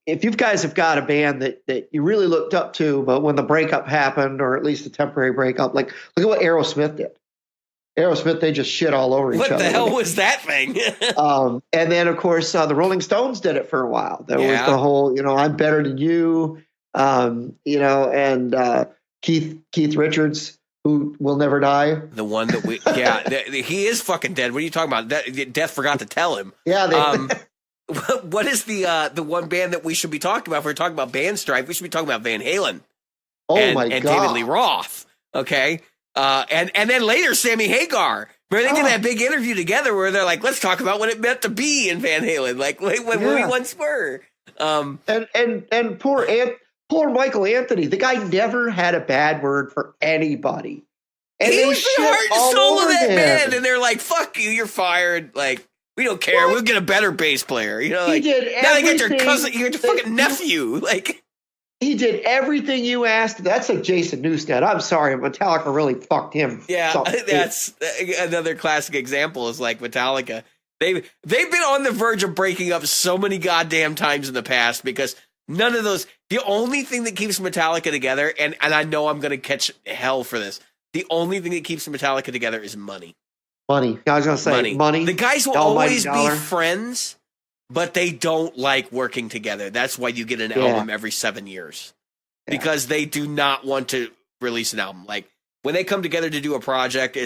if you guys have got a band that you really looked up to, but when the breakup happened, or at least a temporary breakup, like, look at what Aerosmith did. Aerosmith, they just shit all over each other. What the hell was that thing? And then, of course, the Rolling Stones did it for a while. There was the whole, I'm better than you, and Keith Richards, who will never die. The one that he is fucking dead. What are you talking about? Death forgot to tell him. Yeah. What is the one band that we should be talking about? If we're talking about band strife, we should be talking about Van Halen. And David Lee Roth. Okay. And then later Sammy Hagar. Remember they did that big interview together where they're like, let's talk about what it meant to be in Van Halen, like when we once were. And poor Michael Anthony, the guy never had a bad word for anybody. And he was the heart and soul of that band, and they're like, "Fuck you, you're fired." Like, we don't care. We'll get a better bass player. He did everything. Now they get your cousin, your fucking nephew. Like, He did everything you asked. That's like Jason Newsted. I'm sorry, Metallica really fucked him. Yeah, that's another classic example. Is like Metallica. They've been on the verge of breaking up so many goddamn times in the past because none of those. The only thing that keeps Metallica together, and I know I'm going to catch hell for this. The only thing that keeps Metallica together is money. Money. I was going to say money. The guys will always be friends, but they don't like working together. That's why you get an album every 7 years. Yeah. Because they do not want to release an album. Like, when they come together to do a project,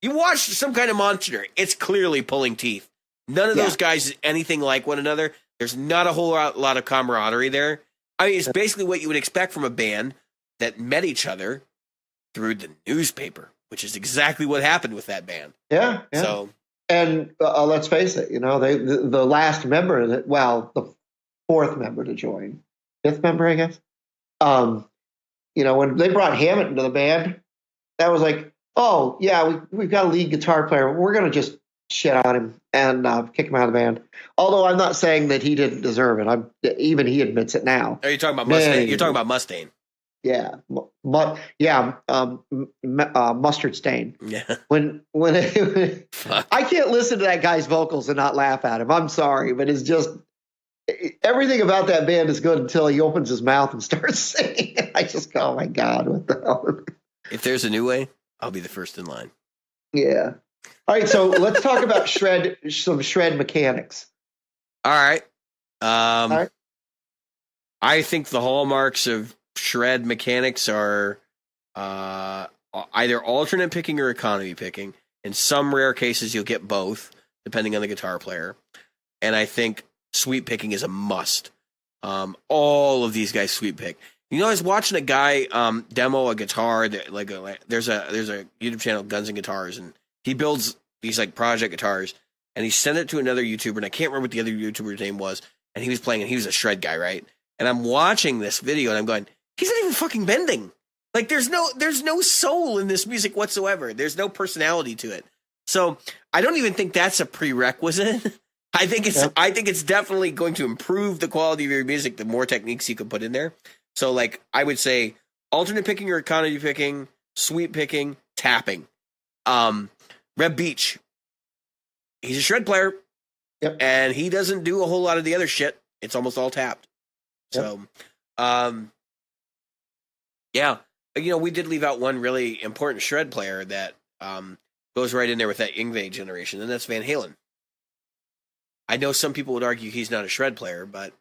you watch some kind of monster, it's clearly pulling teeth. None of those guys is anything like one another. There's not a whole lot of camaraderie there. I mean, it's basically what you would expect from a band that met each other through the newspaper, which is exactly what happened with that band. Yeah. So, and let's face it, the last member the fourth member to join, fifth member, I guess. When they brought Hammett into the band, that was like, oh yeah, we've got a lead guitar player. We're gonna just shit on him and kick him out of the band. Although I'm not saying that he didn't deserve it. Even he admits it now. Are you talking about Mustaine? You're talking about Mustaine. Yeah, Mustard Stain. Yeah. When I can't listen to that guy's vocals and not laugh at him. I'm sorry, but it's just everything about that band is good until he opens his mouth and starts singing. I just go, oh my God, what the hell? If there's a new way, I'll be the first in line. Yeah. All right, so let's talk about some shred mechanics. All right. I think the hallmarks of shred mechanics are either alternate picking or economy picking. In some rare cases, you'll get both, depending on the guitar player. And I think sweep picking is a must. All of these guys sweep pick. I was watching a guy demo a guitar that there's a YouTube channel, Guns and Guitars, and he builds these like project guitars, and he sent it to another YouTuber, and I can't remember what the other YouTuber's name was, and he was playing, and he was a shred guy, right? And I'm watching this video, and I'm going, he's not even fucking bending. Like there's no soul in this music whatsoever. There's no personality to it. So I don't even think that's a prerequisite. I think it's definitely going to improve the quality of your music the more techniques you can put in there. So like I would say alternate picking or economy picking, sweep picking, tapping. Reb Beach, he's a shred player, and he doesn't do a whole lot of the other shit. It's almost all tapped. Yep. So, we did leave out one really important shred player that goes right in there with that Yngwie generation, and that's Van Halen. I know some people would argue he's not a shred player, but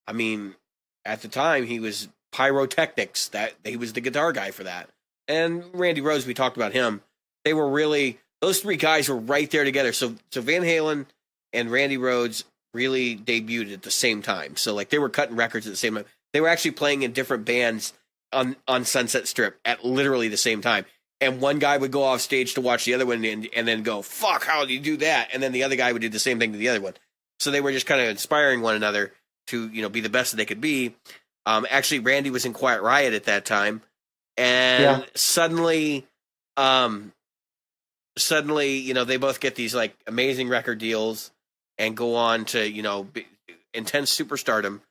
I mean, at the time he was Pyrotechnics. That he was the guitar guy for that. And Randy Rhoads, we talked about him. They were really, those three guys were right there together. So Van Halen and Randy Rhoads really debuted at the same time. So like they were cutting records at the same time. They were actually playing in different bands on Sunset Strip at literally the same time. And one guy would go off stage to watch the other one and then go, fuck, how do you do that? And then the other guy would do the same thing to the other one. So they were just kind of inspiring one another to, be the best that they could be. Actually, Randy was in Quiet Riot at that time. And suddenly, they both get these like amazing record deals and go on to, intense superstardom.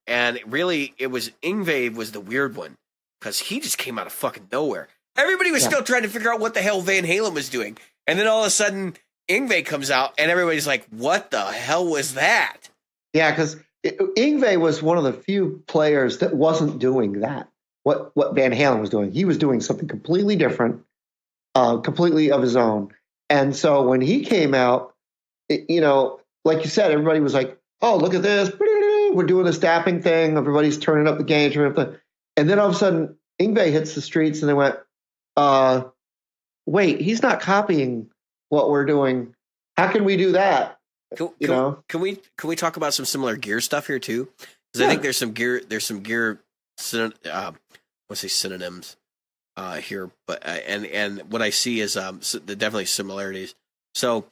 And really it was Yngwie was the weird one because he just came out of fucking nowhere. Everybody was still trying to figure out what the hell Van Halen was doing. And then all of a sudden Yngwie comes out and everybody's like, what the hell was that? Yeah, because Yngwie was one of the few players that wasn't doing that. What Van Halen was doing. He was doing something completely different, completely of his own. And so when he came out, like you said, everybody was like, oh, look at this. We're doing this tapping thing. Everybody's turning up the gauge. And then all of a sudden, Yngwie hits the streets and they went, wait, he's not copying what we're doing. How can we do that? Can we talk about some similar gear stuff here too? Because I think there's some gear synonyms here, but and what I see is definitely similarities. So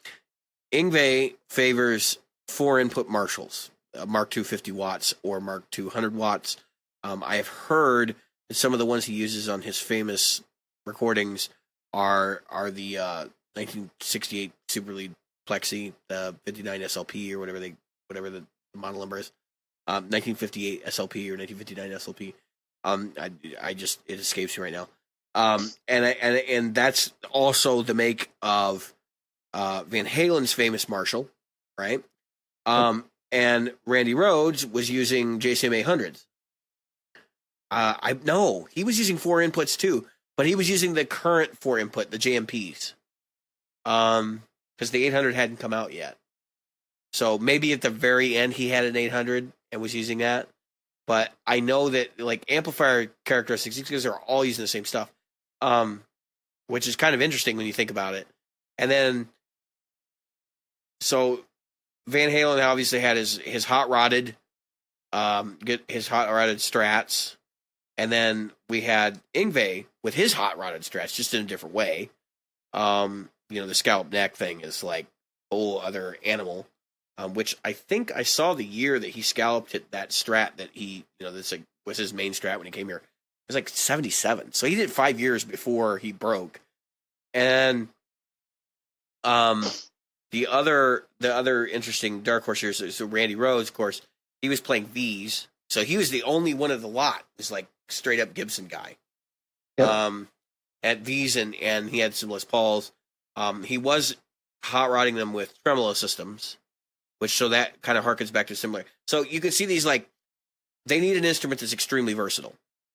Yngwie favors 4-input Marshalls, Mark II 50 watts or Mark II 100 watts. I have heard that some of the ones he uses on his famous recordings are the 1968 Super Lead Plexi, the 59 SLP or whatever the model number is. 1958 SLP or 1959 SLP. I just it escapes me right now. And that's also the make of Van Halen's famous Marshall, right? And Randy Rhoads was using JCM 800s. No, he was using 4 inputs too, but he was using the current 4 input, the JMPs, because the 800 hadn't come out yet. So maybe at the very end he had an 800 and was using that. But I know that like amplifier characteristics, these guys are all using the same stuff, which is kind of interesting when you think about it. And then, so Van Halen obviously had his hot rodded, Strats, and then we had Yngwie with his hot rodded Strats, just in a different way. The scallop neck thing is like a whole other animal. Which I think I saw the year that he scalloped that Strat that he, this was his main Strat when he came here. It was like 77. So he did 5 years before he broke. And the other interesting dark horse here is Randy Rhoads, of course. He was playing V's, so he was the only one of the lot. He's like straight up Gibson guy. Yep. At V's and he had some Les Pauls. He was hot rodding them with tremolo systems. So that kind of harkens back to similar. So you can see these like they need an instrument that's extremely versatile,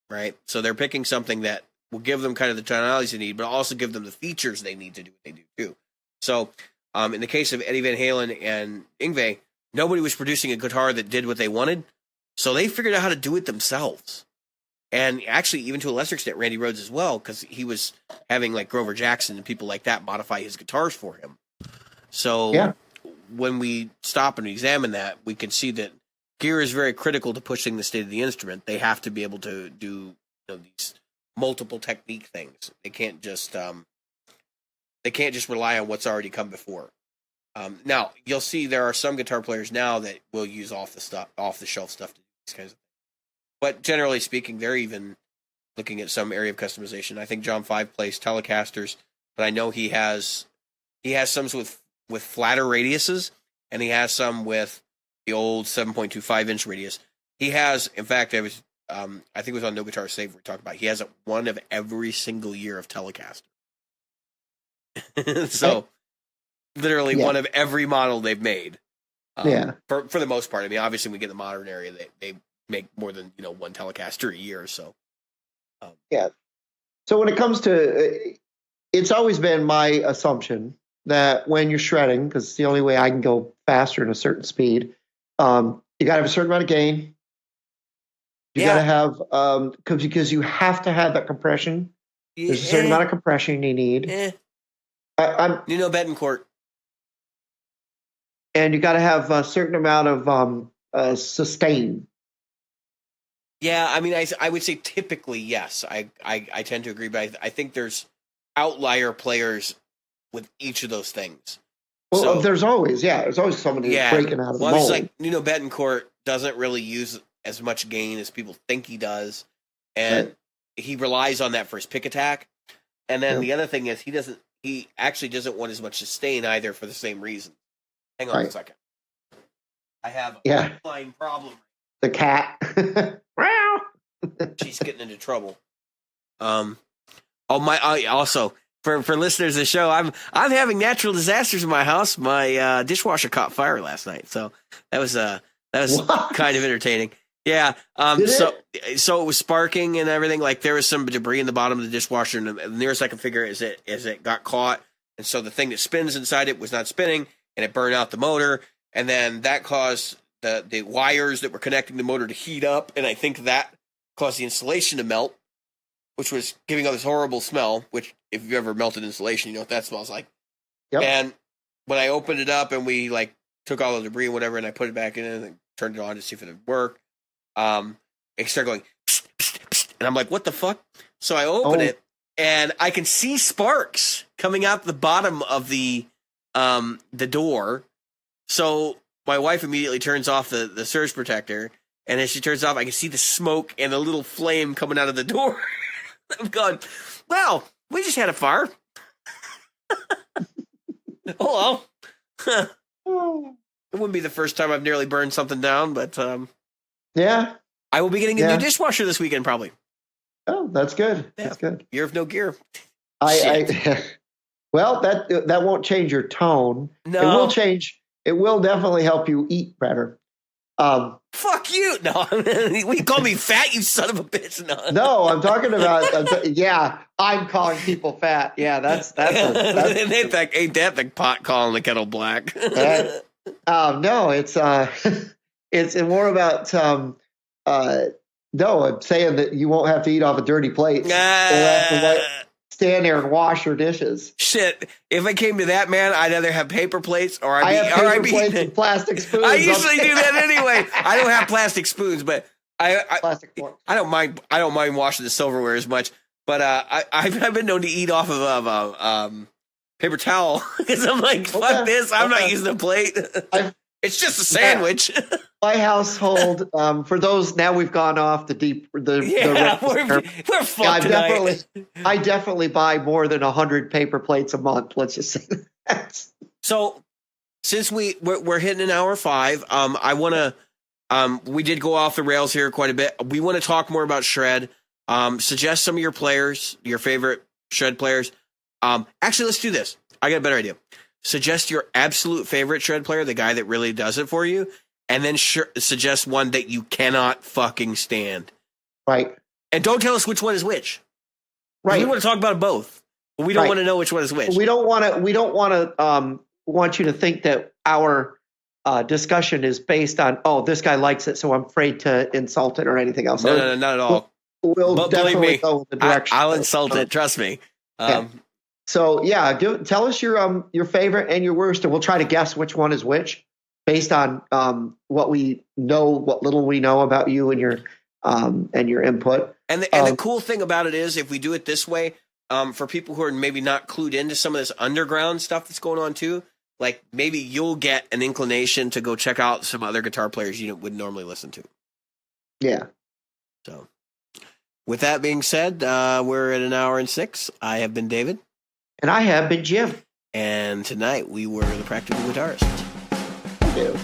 right? So they're picking something that will give them kind of the tonalities they need, but also give them the features they need to do what they do too. So in the case of Eddie Van Halen and Yngwie, nobody was producing a guitar that did what they wanted, so they figured out how to do it themselves. And actually, even to a lesser extent, Randy Rhoads as well, because he was having like Grover Jackson and people like that modify his guitars for him. So yeah. When we stop and examine that, we can see that gear is very critical to pushing the state of the instrument. They have to be able to do these multiple technique things. They can't just rely on what's already come before. Now you'll see there are some guitar players now that will use off the shelf stuff to do these kinds of things. But generally speaking, they're even looking at some area of customization. I think John 5 plays Telecasters, but I know he has some with flatter radiuses, and he has some with the old 7.25-inch radius. He has, in fact, I think it was on No Guitar Save we talked about. He has one of every single year of Telecaster. So, literally one of every model they've made. For the most part. I mean, obviously, when we get in the modern area, they make more than one Telecaster a year. So, So when it comes to, it's always been my assumption that when you're shredding, because it's the only way I can go faster in a certain speed, you got to have a certain amount of gain. You got to have, because you have to have that compression. There's a certain amount of compression you need. Bettencourt. And you got to have a certain amount of sustain. Yeah, I mean, I would say typically, yes. I tend to agree, but I think there's outlier players with each of those things. Well, so, there's always somebody breaking out of the mold. It's like Nuno Bettencourt doesn't really use as much gain as people think he does, and he relies on that for his pick attack. And then the other thing is he actually doesn't want as much sustain either for the same reason. Hang on a second. I have a fine problem. The cat. She's getting into trouble. Also for listeners of the show, I'm having natural disasters in my house. My dishwasher caught fire last night, so that was kind of entertaining. Yeah. So it was sparking and everything. Like there was some debris in the bottom of the dishwasher, and the nearest I can figure is it got caught, and so the thing that spins inside it was not spinning, and it burned out the motor, and then that caused the wires that were connecting the motor to heat up, and I think that caused the insulation to melt, which was giving out this horrible smell, which if you've ever melted insulation, you know what that smells like. Yep. And when I opened it up and we like took all the debris and whatever, and I put it back in and turned it on to see if it would work, it started going, psst, psst, psst, and I'm like, what the fuck? So I open it and I can see sparks coming out the bottom of the door. So my wife immediately turns off the surge protector, and as she turns off, I can see the smoke and a little flame coming out of the door. I'm going, well, we just had a fire. Hello. It wouldn't be the first time I've nearly burned something down, but Yeah. I will be getting a Yeah. new dishwasher this weekend, probably. Oh, that's good. Yeah. That's good. Year of no gear. I well, that won't change your tone. No. It will change. It will definitely help you eat better. Fuck you. No, you call me fat, you son of a bitch. No, I'm talking about. Yeah, I'm calling people fat. Yeah, that's ain't that the pot calling the kettle black? no, it's it's more about no, I'm saying that you won't have to eat off a dirty plate. You'll have to stand there and wash your dishes. Shit, if it came to that, man, I'd either have paper plates or I have paper plates and plastic spoons. I usually do that anyway. I don't have plastic spoons, but plastic forks. I don't mind washing the silverware as much. But I've been known to eat off of paper towel because I'm like, fuck this, I'm not using a plate. It's just a sandwich. My household, for those now we've gone off the deep. We're fucked tonight. I definitely buy more than 100 paper plates a month. Let's just say that. So, since we're hitting an hour 5, I want to. We did go off the rails here quite a bit. We want to talk more about Shred. Suggest some of your players, your favorite Shred players. Actually, let's do this. I got a better idea. Suggest your absolute favorite Shred player, the guy that really does it for you, and then suggest one that you cannot fucking stand. Right. And don't tell us which one is which. Right. We want to talk about both, but we don't want to know which one is which. We don't want to want you to think that our discussion is based on, oh, this guy likes it, so I'm afraid to insult it or anything else. No, not at all. We'll but definitely go in the direction. I'll insult it. Trust me. Yeah. So yeah, tell us your favorite and your worst, and we'll try to guess which one is which based on what we know, what little we know about you and your input. And the cool thing about it is, if we do it this way, for people who are maybe not clued into some of this underground stuff that's going on too, like maybe you'll get an inclination to go check out some other guitar players you would normally listen to. Yeah. So, with that being said, we're at an hour and 6. I have been David. And I have been Jim. And tonight we were the Practical Guitarist. Thank you.